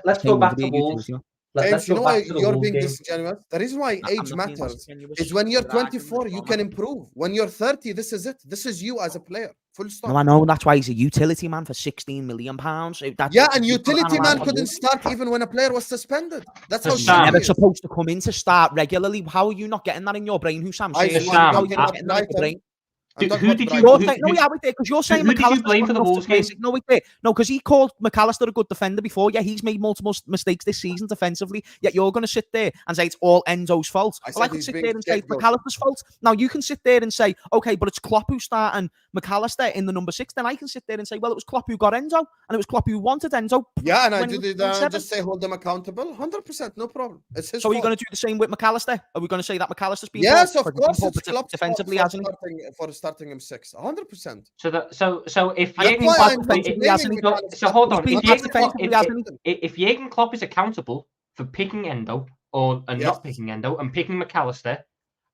Let's go back to Wolves. You know why you're being disingenuous? The reason why age matters is when you're 24, you can improve. When you're 30, this is it. This is you as a player. Full stop. No, I know. That's why he's a utility man for £16 million. And utility man couldn't start even when a player was suspended. That's how he's never supposed to come in to start regularly. How are you not getting that in your brain, Husam? How are you not getting that in your brain? Who did you? Because you're saying who did you blame for the Wolves game? No, wait there. No, because he called McAllister a good defender before. Yeah, he's made multiple mistakes this season defensively. Yet you're going to sit there and say it's all Endo's fault. I could sit there and say it's McAllister's fault. Now you can sit there and say, okay, but it's Klopp who starting McAllister in the number 6. Then I can sit there and say, well, it was Klopp who got Endo, and it was Klopp who wanted Endo. Yeah, and I did just say hold them accountable. 100%, no problem. It's his fault. So are you going to do the same with McAllister? Are we going to say that McAllister's been? Yes, of course. It's Klopp defensively, hasn't he? For starting him 6. 100%. So if Jurgen Klopp is accountable for picking Endo and not picking Endo and picking McAllister,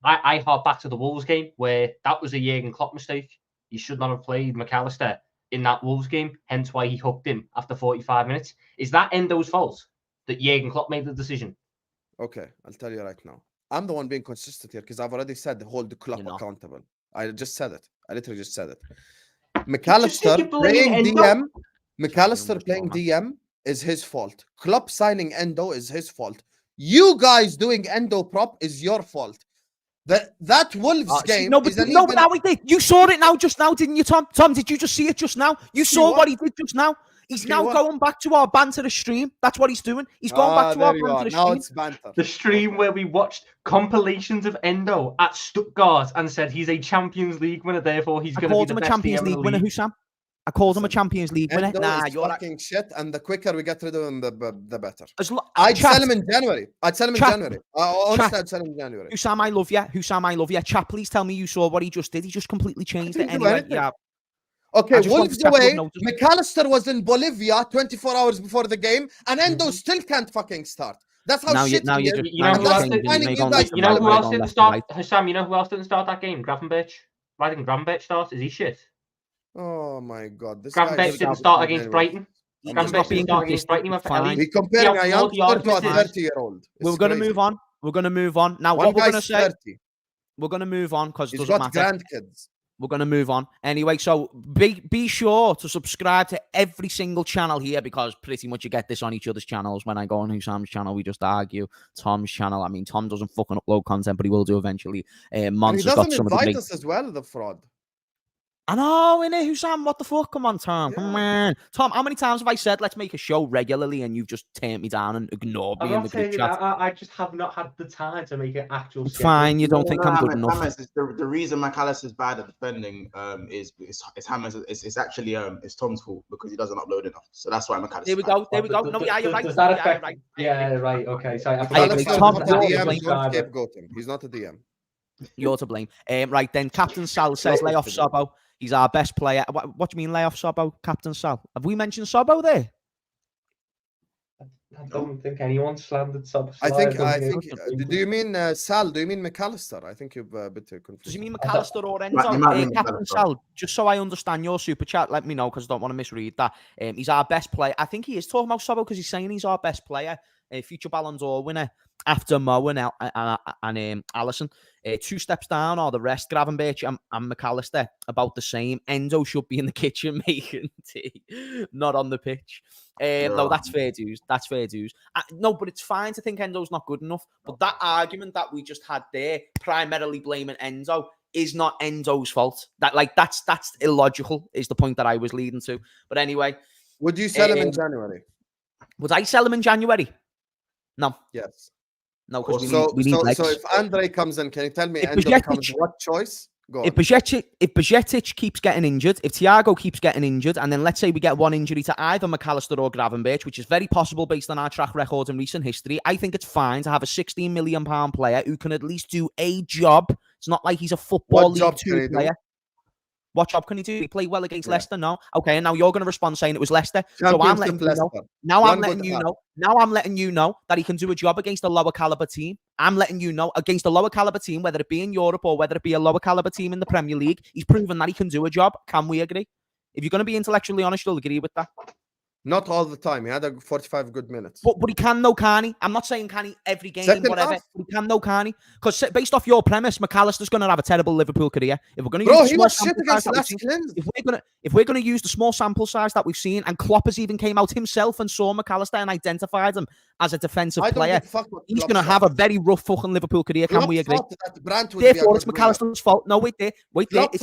I hark back to the Wolves game where that was a Jurgen Klopp mistake. He should not have played McAllister in that Wolves game, hence why he hooked him after 45 minutes. Is that Endo's fault that Jurgen Klopp made the decision? Okay, I'll tell you right now. I'm the one being consistent here because I've already said hold the Klopp accountable. I just said it. I literally just said it. McAllister playing DM is his fault. Klopp signing Endo is his fault. You guys doing Endo prop is your fault. That Wolves game no, but is an no, even... now he did. You saw it now, just now, didn't you, Tom? Tom, did you just see it just now? You saw what he did just now. He's now going back to our banter stream. That's what he's doing. He's going back to our banter stream. Now it's banter. The stream where we watched compilations of Endo at Stuttgart and said he's a Champions League winner, therefore he's going to be the best Champions League winner, Husam. I called him a Champions League winner. Nah, you're fucking shit, and the quicker we get rid of him, the better. I'd sell him in January. Honestly, I'd sell him in January. Husam, I love you. Husam, I love you. Chat, please tell me you saw what he just did. He just completely changed it anyway. Yeah. Okay, Wolves away. McAllister was in Bolivia 24 hours before the game, and Endo still can't fucking start. That's how shit you know who else didn't start? Husam, you know who else didn't start that game? Gravenberch. Why didn't Gravenberch start? Is he shit? Oh my God! Gravenberch didn't start against Brighton. Gravenberch didn't start against Brighton. He comparing a youngster to a 30-year-old. We're going to move on. We're going to move on. Now, what we're going to say... We're going to move on because it doesn't matter. Grandkids. We're going to move on. Anyway, so be sure to subscribe to every single channel here because pretty much you get this on each other's channels. When I go on Husam's channel, we just argue. Tom's channel, I mean, Tom doesn't fucking upload content, but he will do eventually. Monts has got some of the invite us as well, the fraud. I know, innit, Husam? What the fuck? Come on, Tom. Yeah. Come on. Tom, how many times have I said, let's make a show regularly, and you've just turned me down and ignored me in the group chat? I just have not had the time to make an actual schedule. Fine, you don't think I'm good enough. Hamez, the reason McAllister's bad at defending is Hamez. It's actually it's Tom's fault because he doesn't upload enough. So that's why McAllister. There we go. There we go. No, yeah, you're right. Does that affect? Yeah, right. Okay. So he's not a DM. You're to blame. Right then, Captain Sal says lay off Sobbo. He's our best player. What do you mean lay off Sobbo, Captain Sal? Have we mentioned Sobbo there? I don't think anyone slandered Sobbo. I think. Do you mean Sal? Do you mean McAllister? I think you're a bit confused. Does he mean McAllister or Endo? Captain Sal, just so I understand your super chat, let me know because I don't want to misread that. He's our best player. I think he is talking about Sobbo because he's saying he's our best player. Future Ballon d'Or winner after Mo and Alisson. 2 steps down are the rest. Gravenberch and McAllister about the same. Endo should be in the kitchen making tea, not on the pitch. No, that's fair dues. That's fair dues. No, but it's fine to think Endo's not good enough. But that argument that we just had there, primarily blaming Endo, is not Endo's fault. That's illogical. Is the point that I was leading to. But anyway, would you sell him in January? Would I sell him in January? No. Yes. No, because we need legs. So if Andre comes in, can you tell me Endo becomes what choice? If Bajcetic keeps getting injured, if Thiago keeps getting injured, and then let's say we get one injury to either McAllister or Gravenberch, which is very possible based on our track record and recent history, I think it's fine to have a £16 million player who can at least do a job. It's not like he's a football League 2 player. What job can he do? He played well against Leicester? No. Okay, and now you're going to respond saying it was Leicester. So I'm letting you know. Now I'm letting you know that he can do a job against a lower caliber team. I'm letting you know against a lower caliber team, whether it be in Europe or whether it be a lower caliber team in the Premier League, he's proven that he can do a job. Can we agree? If you're going to be intellectually honest, you'll agree with that. Not all the time. He had 45 good minutes. But he can though, can't he? I'm not saying can he every game, whatever. But he can though, can't he? Because based off your premise, McAllister's going to have a terrible Liverpool career. If we're going to use he was shit against last Clint. If we're going to use the small sample size that we've seen, and Klopp has even came out himself and saw McAllister and identified him as a defensive player, he's going to have a very rough fucking Liverpool career. Can we agree? Therefore, it's McAllister's fault. No, wait there. It's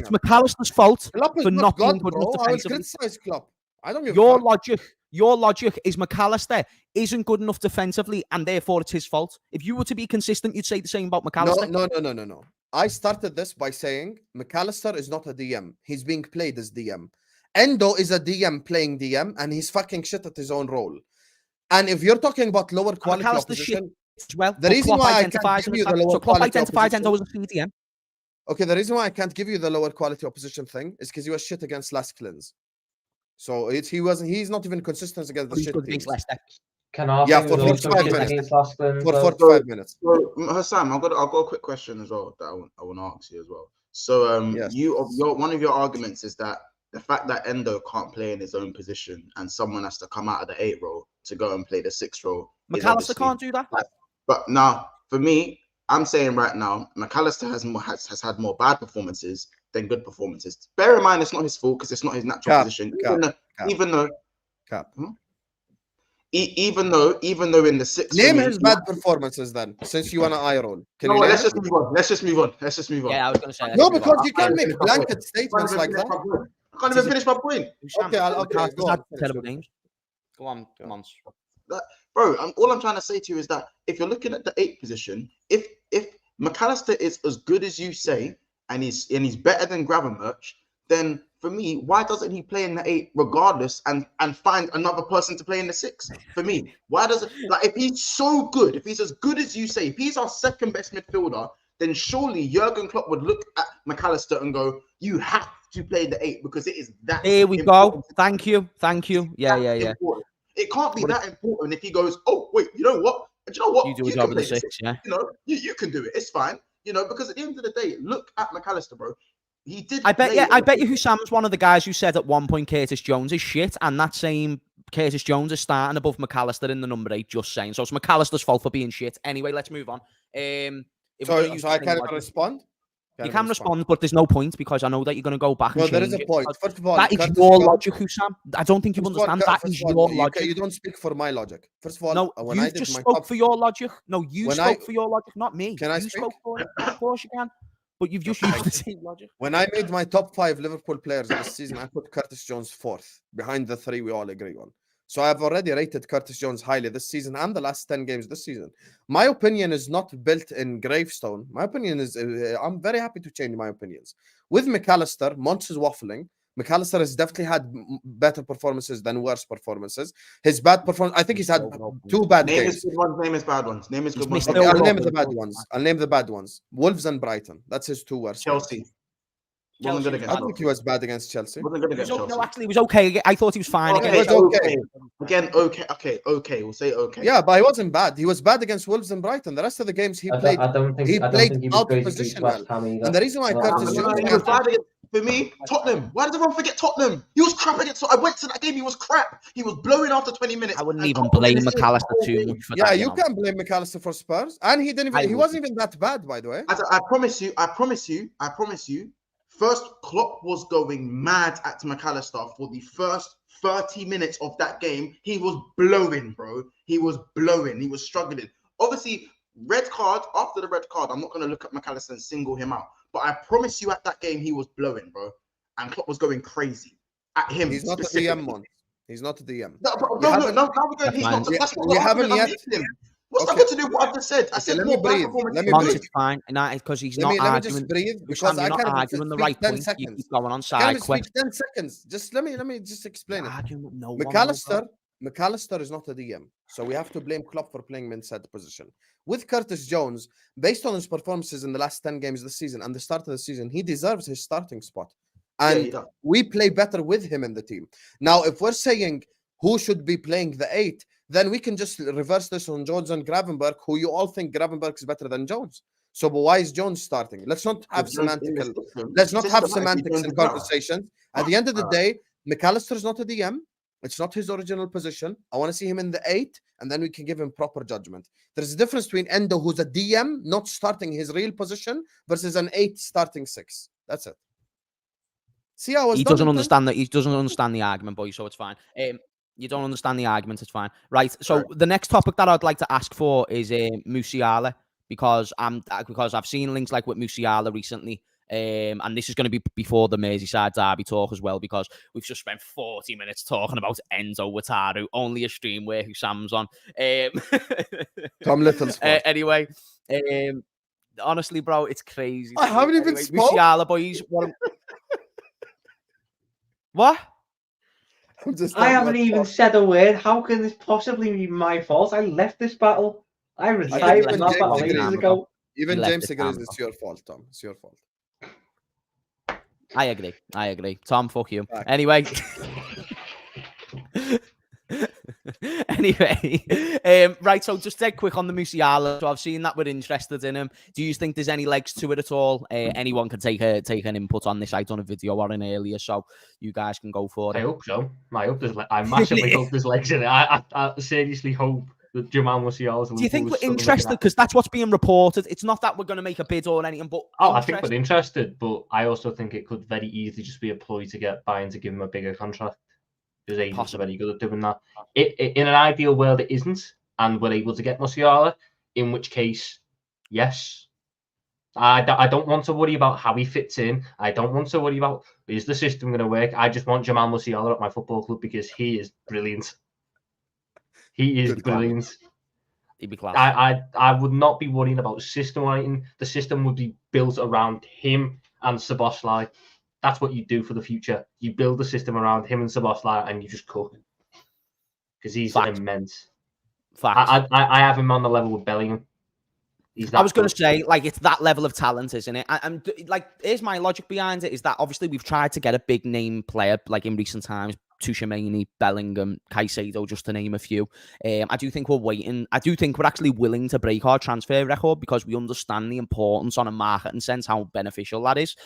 McAllister's fault for not being good enough defensively. I don't give your logic is McAllister isn't good enough defensively, and therefore it's his fault. If you were to be consistent, you'd say the same about McAllister. No. I started this by saying McAllister is not a DM. He's being played as DM. Endo is a DM playing DM, and he's fucking shit at his own role. And if you're talking about lower quality opposition, well, the reason why I can't give you the lower quality identifies Endo as a CDM. Okay, the reason why I can't give you the lower quality opposition thing is because he was shit against last cleanse. So he's not even consistent against the shit teams. For 45 minutes. For 45 minutes. So, Husam, I've got a quick question as well that I want to ask you as well. So yes. One of your arguments is that the fact that Endo can't play in his own position and someone has to come out of the 8 role to go and play the 6 role. McAllister can't do that. But now, for me, I'm saying right now, McAllister has had more bad performances than good performances. Bear in mind, it's not his fault because it's not his natural position. Even though Cap. Even though in the six, Name his bad performances then, since you want an eye roll. Can you name let's it? just move on. Yeah, I was going to say. No, because you can't make blanket statements like that. I can't even finish my point. Okay, go on. Terrible games. Go on, Monts. Bro, all I'm trying to say to you is that if you're looking at the 8th position, if McAllister is as good as you say, and he's better than Gravenberch, then for me, why doesn't he play in the 8 regardless and find another person to play in the 6? For me, why doesn't, like, if he's so good, if he's as good as you say, if he's our second best midfielder, then surely Jurgen Klopp would look at McAllister and go, you have to play the 8 because it is that. Here we go. Thank you. Yeah. Important. It can't be that important if he goes, oh wait, you know what? You do a job of the 6, yeah. You know, you can do it. It's fine. You know, because at the end of the day, look at McAllister, bro. He did. I bet you Husam's one of the guys who said at one point Curtis Jones is shit, and that same Curtis Jones is starting above McAllister in the number 8. Just saying. So it's McAllister's fault for being shit. Anyway, let's move on. So I can't respond. You can respond, but there's no point because I know that you're going to go back and change there is a point. First of all, that is your logic, Husam. I don't think you understand. That is your logic. You don't speak for my logic. First of all, no, you just spoke for your logic. No, you spoke for your logic, not me. Can I speak? Spoke for it. Of course you can. But you've just used the same logic. When I made my top 5 Liverpool players this season, I put Curtis Jones 4th, behind the 3 we all agree on. So I've already rated Curtis Jones highly this season and the last 10 games this season. My opinion is not built in gravestone. My opinion is, I'm very happy to change my opinions. With McAllister, Monts is waffling. McAllister has definitely had better performances than worse performances. His bad performance, I think he's had 2 bad games. Name is bad ones. Name is good ones. Okay, I'll name the bad ones. Wolves and Brighton. That's his 2 worst. Chelsea. I think he was bad against Chelsea. No, actually, he was okay. I thought he was fine. Okay, against okay. Again, okay. We'll say okay. Yeah, but he wasn't bad. He was bad against Wolves and Brighton. The rest of the games he played out of position well. And the reason why Curtis Jones for me, Tottenham. Why does everyone forget Tottenham? He was crap against. I went to that game. He was crap. He was blowing after 20 minutes. I wouldn't even blame McAllister too much for that. Yeah, you can't blame McAllister for Spurs, and he didn't. He wasn't even that bad, by the way. I promise you. First, Klopp was going mad at McAllister for the first 30 minutes of that game. He was blowing, bro. He was blowing. He was struggling. Obviously, red card. After the red card, I'm not going to look at McAllister and single him out. But I promise you, at that game, he was blowing, bro. And Klopp was going crazy at him. He's not a DM, man. He's not a DM. No. Now we're going. He's not. That's not. We haven't yet. What's that got to do with what I've just said? I said let me breathe. It's fine, because he's not arguing. Let me just breathe because I can't arguing the right point. You keep going on side quest. 10 seconds. Just let me just explain it. No, McAllister is not a DM, so we have to blame Klopp for playing inside position. With Curtis Jones, based on his performances in the last 10 games this season and the start of the season, he deserves his starting spot, and we play better with him in the team. Now, if we're saying who should be playing the 8, then we can just reverse this on Jones and Gravenberch, who you all think Gravenberch is better than Jones. So, but why is Jones starting? Let's not have semantics in conversations. At the end of the day, McAllister is not a DM. It's not his original position. I want to see him in the 8, and then we can give him proper judgment. There's a difference between Endo, who's a DM, not starting his real position, versus an 8 starting 6. That's it. See how he doesn't understand that. He doesn't understand the argument, boy. So it's fine. You don't understand the argument. It's fine. Right. So the next topic that I'd like to ask for is Musiala, because I've seen links like with Musiala recently. And this is going to be before the Merseyside derby talk as well, because we've just spent 40 minutes talking about Endo Wataru, only a stream where Husam's on. Tom Little's anyway, honestly, bro, it's crazy. I haven't even spoke. Musiala, boys. What? I haven't even said a word. How can this possibly be my fault? I left this battle. I retired from that battle ages ago. Even James agrees it's your fault, Tom. It's your fault. I agree. Tom, fuck you. Back. Anyway. Right, so just dead quick on the Musiala. So I've seen that we're interested in him. Do you think there's any legs to it at all? Anyone can take an input on this. I done a video on it earlier, so you guys can go for it. I hope so. I massively hope there's legs in it. I seriously hope that Jamal Musiala. Do you think we're interested? Because that's what's being reported. It's not that we're going to make a bid or anything, but I think we're interested. But I also think it could very easily just be a ploy to get Bayern to give him a bigger contract. Because agents are very good at doing that. In an ideal world, it isn't, and we're able to get Musiala, in which case, yes. I don't want to worry about how he fits in. I don't want to worry about, is the system going to work? I just want Jamal Musiala at my football club because he is brilliant. He is brilliant. He'd be class. I would not be worrying about system writing. The system would be built around him and Szoboszlai. That's what you do for the future. You build the system around him and Szoboszlai, and you just cook. Because he's immense. I have him on the level with Bellingham. I was going to say, like, it's that level of talent, isn't it? And like, here's my logic behind it, is that obviously we've tried to get a big name player, like in recent times, Tchouaméni, Bellingham, Caicedo, just to name a few. I do think we're waiting. I do think we're actually willing to break our transfer record because we understand the importance on a marketing sense, how beneficial that is.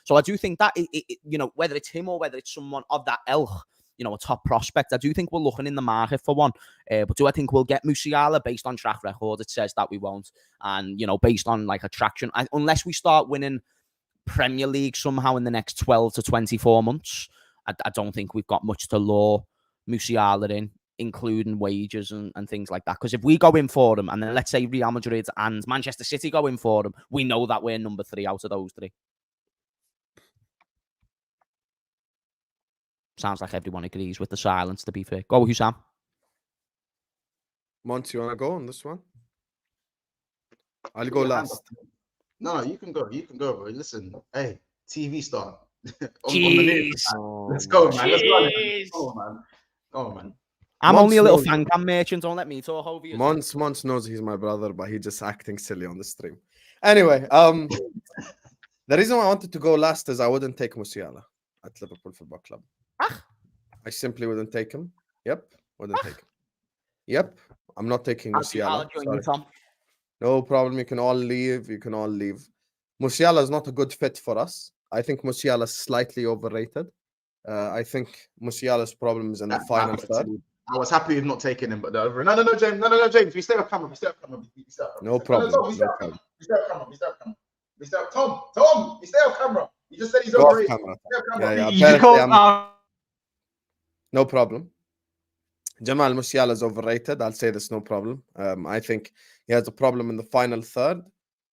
So I do think that, you know, whether it's him or whether it's someone of that ilk, you know, a top prospect, I do think we're looking in the market for one. But do I think we'll get Musiala? Based on track record, it says that we won't. And, you know, based on like attraction, unless we start winning Premier League somehow in the next 12 to 24 months, I don't think we've got much to lure Musiala in, including wages and things like that. Because if we go in for him, and then let's say Real Madrid and Manchester City go in for him, we know that we're number 3 out of those 3. Sounds like everyone agrees with the silence, to be fair. Go, Husam. Monts, you want to go on this one? I'll go last. No, you can go. You can go, bro. Listen, hey, TV star. Let's go, man. Let's go, man. Go, man. I'm only a little fan cam merchant. Don't let me talk over you. Monts knows he's my brother, but he's just acting silly on the stream. Anyway, the reason why I wanted to go last is I wouldn't take Musiala at Liverpool Football Club. I simply wouldn't take him. Yep, wouldn't take him. Yep, I'm not taking Musiala. No problem. You can all leave. Musiala is not a good fit for us. I think Musiala is slightly overrated. I think Musiala's problem is in the final third. I was happy with not taking him, but no, James. We stay off camera. No problem. Tom, we stay off camera. You just said he's overrated. No problem. Jamal Musiala is overrated. I'll say this, no problem. I think he has a problem in the final third.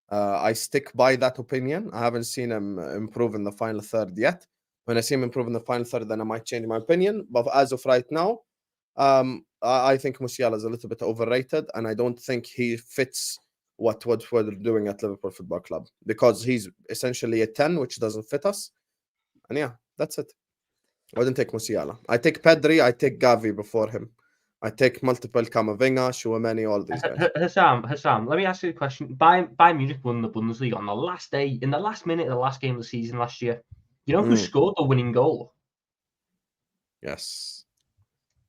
I stick by that opinion. I haven't seen him improve in the final third yet. When I see him improve in the final third, then I might change my opinion. But as of right now, I think Musiala is a little bit overrated, and I don't think he fits what we're doing at Liverpool Football Club, because he's essentially a 10, which doesn't fit us. And yeah, that's it. I wouldn't take Musiala. I take Pedri, I take Gavi before him. I take multiple Camavinga, Tchouaméni, all these guys. Husam, let me ask you a question. Bayern Munich won the Bundesliga on the last day, in the last minute of the last game of the season last year. You know who scored the winning goal? Yes.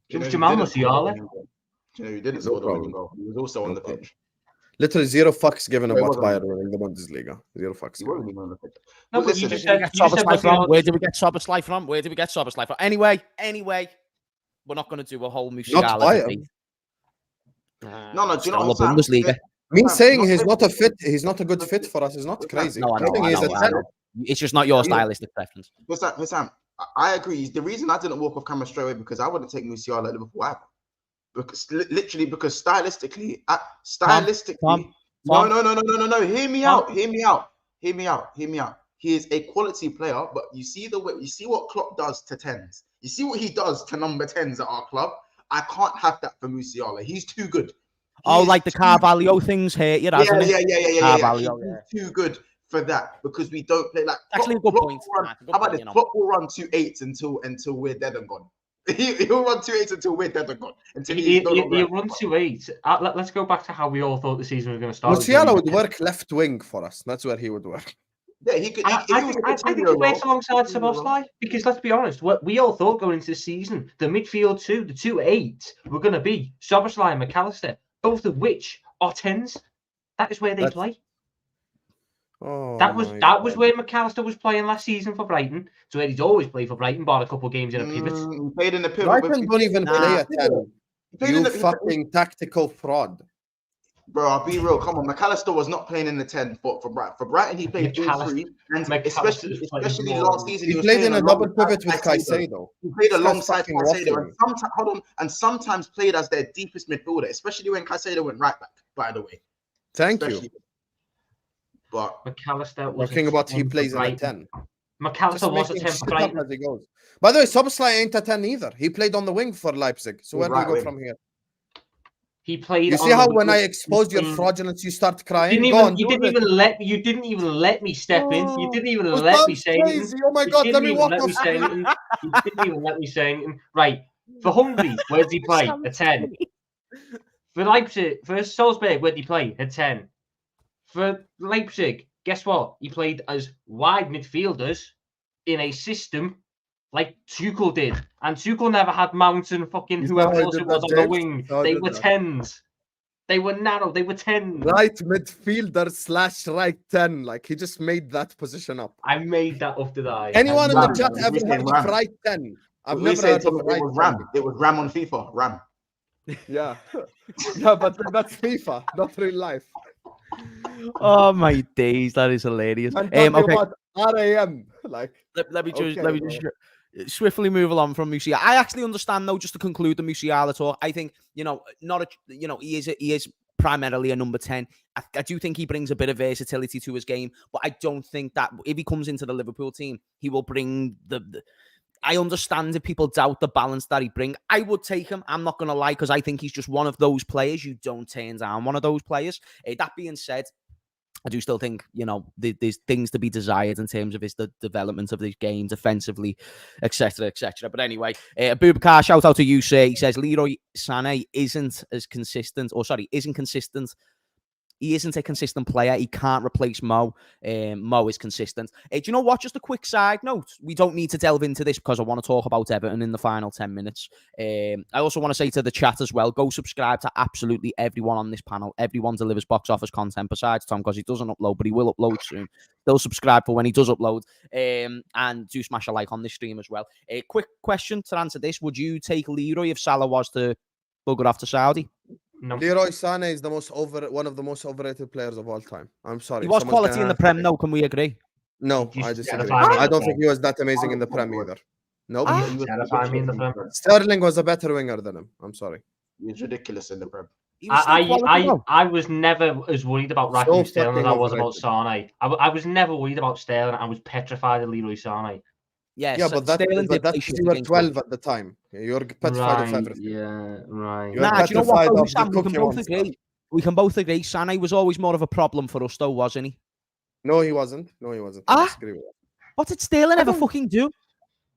It was Jamal Musiala. You know, he didn't score the winning goal. He was also on the pitch. Literally zero fucks given about Bayern winning the Bundesliga. Zero fucks. No, but you just said, where did we get Szoboszlai from? Anyway, we're not going to do a whole Musiala debate. No, do you know what Bundesliga? Me saying he's not a good fit for us is not crazy. No, I know. It's just not your stylistic preference. Sam, I agree. The reason I didn't walk off camera straight away because I wouldn't take Musiala at Liverpool either. Because stylistically, Tom. No. Hear me out. He is a quality player, but you see what Klopp does to 10s. You see what he does to number 10s at our club. I can't have that for Musiala. He's too good. Like the Carvalho things hurt you, hasn't it? Yeah. He's too good for that because we don't play like. Actually, a good point. How about this? Klopp will run 2-8s until we're dead and gone. He'll run 2-8s until we're dead and gone. He'll run 2-8. Let's go back to how we all thought the season was going to start. Musiala would work left wing for us. That's where he would work. Yeah, he could. I think he works alongside Szoboszlai because let's be honest, what we all thought going into the season, the midfield two, the 2-8 were going to be Szoboszlai and McAllister, both of which are 10s. That is where they play. That was where McAllister was playing last season for Brighton. It's where he's always played for Brighton, bar a couple of games in a pivot. He played in the pivot. Brighton don't even play a 10. You fucking tactical fraud. Bro, I'll be real. Come on, McAllister was not playing in the 10 for Brighton. For Brighton, he played all three, and especially last season, He was played in a double alongside pivot with Caicedo. He played This guy's alongside fucking Caicedo, waffling. and sometimes played as their deepest midfielder, especially when Caicedo went right back. By the way, Thank you. But McAllister was talking about he plays in a 10. McAllister was a 10 for Brighton. As he goes. By the way, Szoboszlai ain't a 10 either. He played on the wing for Leipzig. So where do we go from here? He played. You see how when I expose your fraudulence, you start crying? You didn't even let me step in. You didn't even let me say anything. Oh my God, let me walk off. You didn't even let me say anything. Right. For Hungary, where did he play? A 10. For Leipzig, for Salzburg, where did he play? A 10. For Leipzig, guess what? He played as wide midfielders in a system like Tuchel did. And Tuchel never had Mount and fucking whoever else it was on the wing. They were 10s. They were narrow. They were 10s. Right midfielder / right 10. Like, he just made that position up. I made that up, did I? Anyone in the chat ever heard of right 10? I've never heard of right 10. It was Ram on FIFA. Ram. Yeah. Yeah, but that's FIFA, not real life. Oh my days, that is hilarious. Okay. About RAM. Like, let me just swiftly move along from Musiala. I actually understand though, just to conclude the Musiala talk. I think he is primarily a number 10. I do think he brings a bit of versatility to his game, but I don't think that if he comes into the Liverpool team, he will bring the I understand if people doubt the balance that he brings. I would take him. I'm not going to lie, because I think he's just one of those players. You don't turn down one of those players. That being said, I do still think, there's things to be desired in terms of the development of this game defensively, etc., etc. But anyway, Bubakar, shout out to you, sir. He says Leroy Sane isn't consistent. He isn't a consistent player. He can't replace Mo. Mo is consistent. Do you know what? Just a quick side note. We don't need to delve into this because I want to talk about Everton in the final 10 minutes. I also want to say to the chat as well, go subscribe to absolutely everyone on this panel. Everyone delivers box office content besides Tom, because he doesn't upload, but he will upload soon. They'll subscribe for when he does upload. And do smash a like on this stream as well. A quick question to answer this. Would you take Leroy if Salah was to bugger off to Saudi? No. Leroy Sane is one of the most overrated players of all time. I'm sorry. He was quality in the Prem, though. Can we agree? No, I disagree. I don't think he was that amazing in the Prem either. Nope. Sterling was a better winger than him. I'm sorry. He's ridiculous in the Prem. I was never as worried about Raheem Sterling as I was about Sane. I was never worried about Sterling. I was petrified of Leroy Sane. Yes, yeah, but that's you were 12 at the time. You were petrified of everything. Yeah, right. Do you know what, though, Sam, we can both agree. Sane was always more of a problem for us, though, wasn't he? No, he wasn't. I disagree with that. What did Sterling ever fucking do?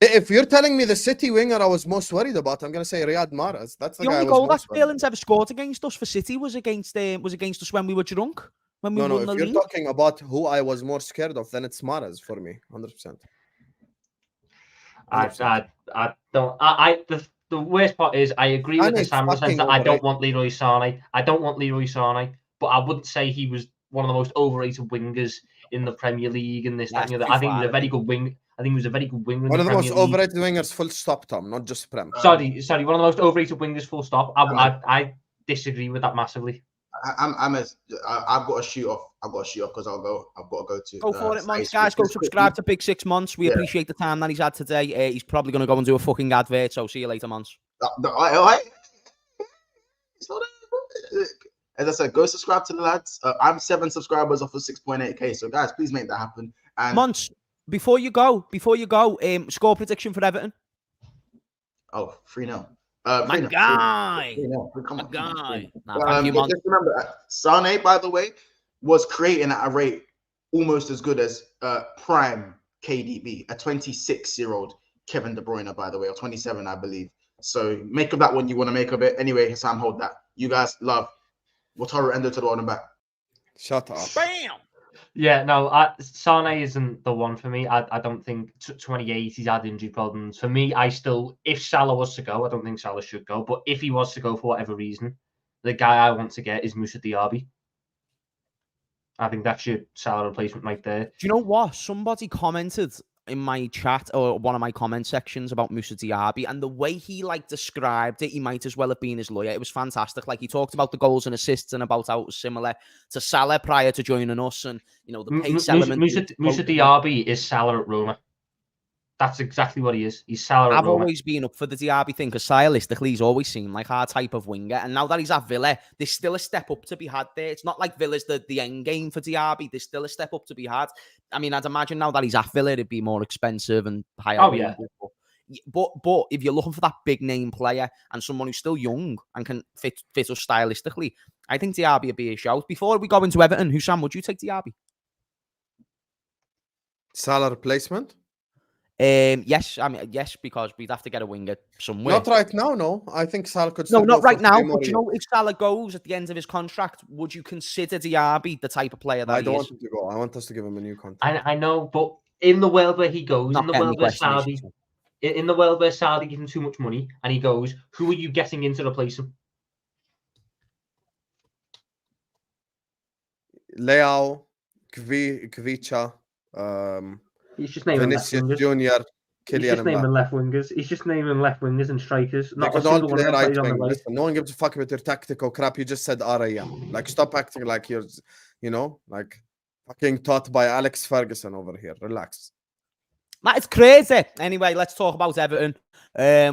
If you're telling me the City winger I was most worried about, I'm going to say Riyad Mahrez. That's the only goal that Sterling's ever scored against us for City was against us when we were drunk. When we won the league. If you're talking about who I was more scared of, then it's Mahrez for me, 100%. I don't. The worst part is I agree with the Sam in the sense that I don't want Leroy Sane. But I wouldn't say he was one of the most overrated wingers in the Premier League and this, that, and the other. I think he was a very good wing. One of the most overrated wingers, full stop, Tom, not just Prem. Sorry, one of the most overrated wingers, full stop. I disagree with that massively. I've got to shoot off. Because I've got to go to. Go for it, Monts. Guys, go subscribe to Big 6 Monts. We appreciate the time that he's had today. He's probably going to go and do a fucking advert. So see you later, Monts. As I said, go subscribe to the lads. I'm 7 subscribers off of 6.8k. So guys, please make that happen. And Monts, before you go, score prediction for Everton. 3-0. My guy. Thank you, just remember, Sane, by the way, was creating at a rate almost as good as prime KDB, a 26-year-old Kevin De Bruyne, by the way, or 27, I believe. So make of that what you want to make of it. Anyway, Sam, hold that. You guys love Wataru Endo to the bottom back. Shut up. Bam. Yeah, no, Sane isn't the one for me. I don't think 28, he's had injury problems. For me, if Salah was to go, I don't think Salah should go. But if he was to go for whatever reason, the guy I want to get is Moussa Diaby. I think that's your Salah replacement right there. Do you know what? Somebody commented in my chat or one of my comment sections about Moussa Diaby, and the way he like described it, he might as well have been his lawyer. It was fantastic. Like he talked about the goals and assists and about how it was similar to Salah prior to joining us, and you know the pace element. Moussa Diaby is Salah at Roma. That's exactly what he is. He's Salah. I've always been up for the Diaby thing because stylistically he's always seemed like our type of winger. And now that he's at Villa, there's still a step up to be had there. It's not like Villa's the end game for Diaby. There's still a step up to be had. I mean, I'd imagine now that he's at Villa, it'd be more expensive and higher. Oh, yeah. But if you're looking for that big name player and someone who's still young and can fit us stylistically, I think Diaby would be a shout. Before we go into Everton, Husam, would you take Diaby? Salah replacement? Yes, I mean yes, because we'd have to get a winger somewhere. Not right now, no. I think Salah could. No, not right now. But you know, if Salah goes at the end of his contract, would you consider Diaby the type of player that I don't want him to go. I want us to give him a new contract. I know, but in the world where he goes, Not in the world where question, Saudi, in the world where Saudi gives him too much money, and he goes, who are you getting in to replace him? Leao, Kvicha, He's just naming Vinicius left wingers. Junior, He's just naming left wingers. He's just naming left wingers and strikers. Not a single one of them plays on the right. Listen, no one gives a fuck about your tactical crap. You just said RAM. Like, stop acting like you're, like fucking taught by Alex Ferguson over here. Relax. That is crazy. Anyway, let's talk about Everton.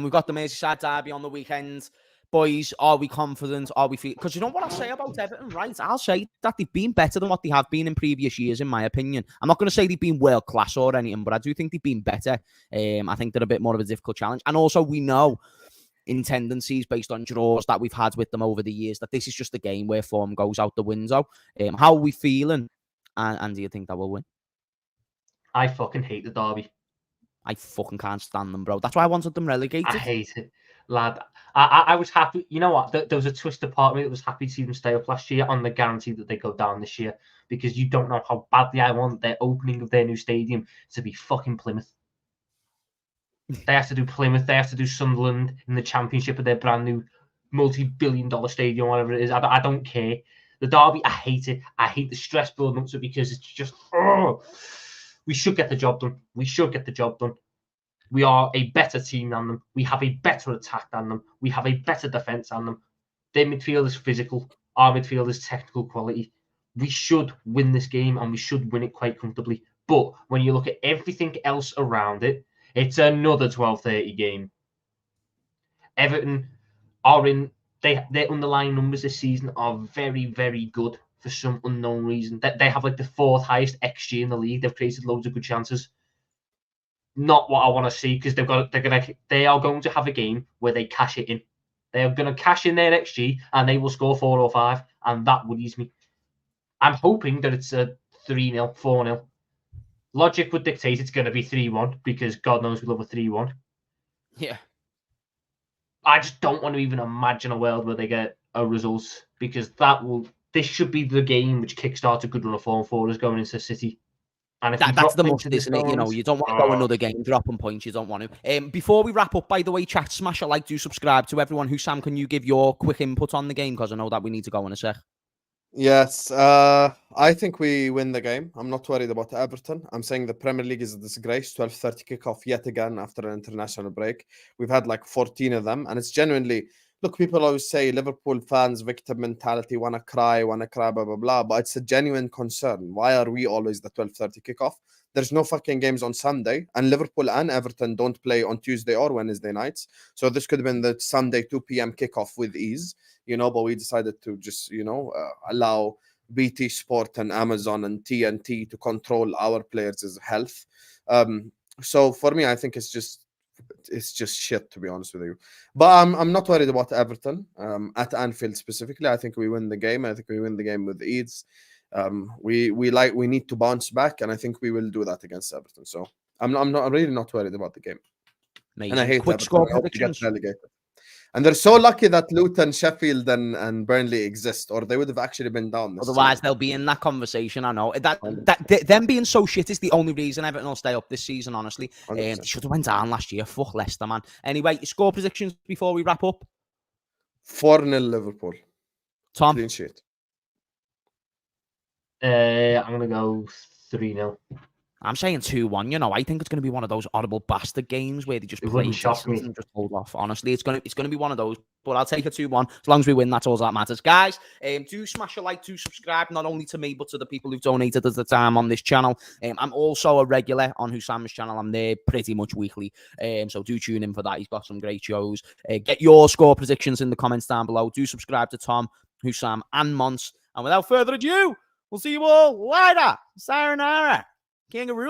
We've got the Merseyside derby on the weekend. Boys, are we confident? Are we feeling? Because you know what I'll say about Everton, right? I'll say that they've been better than what they have been in previous years, in my opinion. I'm not going to say they've been world class or anything, but I do think they've been better. I think they're a bit more of a difficult challenge. And also, we know in tendencies based on draws that we've had with them over the years that this is just a game where form goes out the window. How are we feeling? And do you think that we'll win? I fucking hate the derby. I fucking can't stand them, bro. That's why I wanted them relegated. I hate it, lad. I was happy. You know what? There was a twisted part of me that was happy to see them stay up last year on the guarantee that they go down this year, because you don't know how badly I want their opening of their new stadium to be fucking Plymouth. They have to do Plymouth. They have to do Sunderland in the Championship of their brand new multi-billion-dollar stadium, whatever it is. I don't care. The derby, I hate it. I hate the stress building up to it because it's just, we should get the job done. We should get the job done. We are a better team than them. We have a better attack than them. We have a better defence than them. Their midfield is physical. Our midfield is technical quality. We should win this game, and we should win it quite comfortably. But when you look at everything else around it, it's another 12:30 game. Everton are in... Their underlying numbers this season are very, very good for some unknown reason. They have like the fourth highest XG in the league. They've created loads of good chances. Not what I want to see, because they are going to have a game where they cash it in. They are going to cash in their XG and they will score 4 or 5, and that worries me. I'm hoping that it's a 3-0, 4-0. Logic would dictate it's going to be 3-1, because God knows we love a 3-1. Yeah. I just don't want to even imagine a world where they get a result, because this should be the game which kickstarts a good run of form for us going into City. And if that's the must, isn't it? You know, you don't want to go another game dropping points. You don't want to. Before we wrap up, by the way, chat, smash a like, do subscribe to everyone. Husam, can you give your quick input on the game? Because I know that we need to go in a sec. Yes, I think we win the game. I'm not worried about Everton. I'm saying the Premier League is a disgrace. 12:30 kickoff yet again after an international break. We've had like 14 of them, and it's genuinely... Look, people always say Liverpool fans, victim mentality, want to cry, blah, blah, blah. But it's a genuine concern. Why are we always the 12:30 kickoff? There's no fucking games on Sunday. And Liverpool and Everton don't play on Tuesday or Wednesday nights. So this could have been the Sunday 2 p.m. kickoff with ease, but we decided to just, allow BT Sport and Amazon and TNT to control our players' health. So for me, I think it's just shit, to be honest with you. But I'm not worried about Everton at Anfield specifically. I think we win the game. I think we win the game with ease. We need to bounce back, and I think we will do that against Everton. So I'm really not worried about the game. Amazing. And I hate quick Everton. score I hope they get predictions. relegated. And they're so lucky that Luton, Sheffield, and Burnley exist, or they would have actually been down this Otherwise, season. they'll be in that conversation. I know that them being so shit is the only reason Everton will stay up this season. Honestly, they should have went down last year. Fuck Leicester, man. Anyway, score predictions before we wrap up. 4-0 Liverpool. Tom, Clean sheet. I'm gonna go 3-0. I'm saying 2-1. You know, I think it's going to be one of those audible bastard games where they just play decent and just hold off. Honestly, it's going to be one of those. But I'll take a 2-1 as long as we win. That's all that matters, guys. Do smash a like, do subscribe, not only to me but to the people who've donated us the time on this channel. I'm also a regular on Husam's channel. I'm there pretty much weekly. So do tune in for that. He's got some great shows. Get your score predictions in the comments down below. Do subscribe to Tom, Husam, and Monts. And without further ado, we'll see you all later. Sayonara. Kangaroo.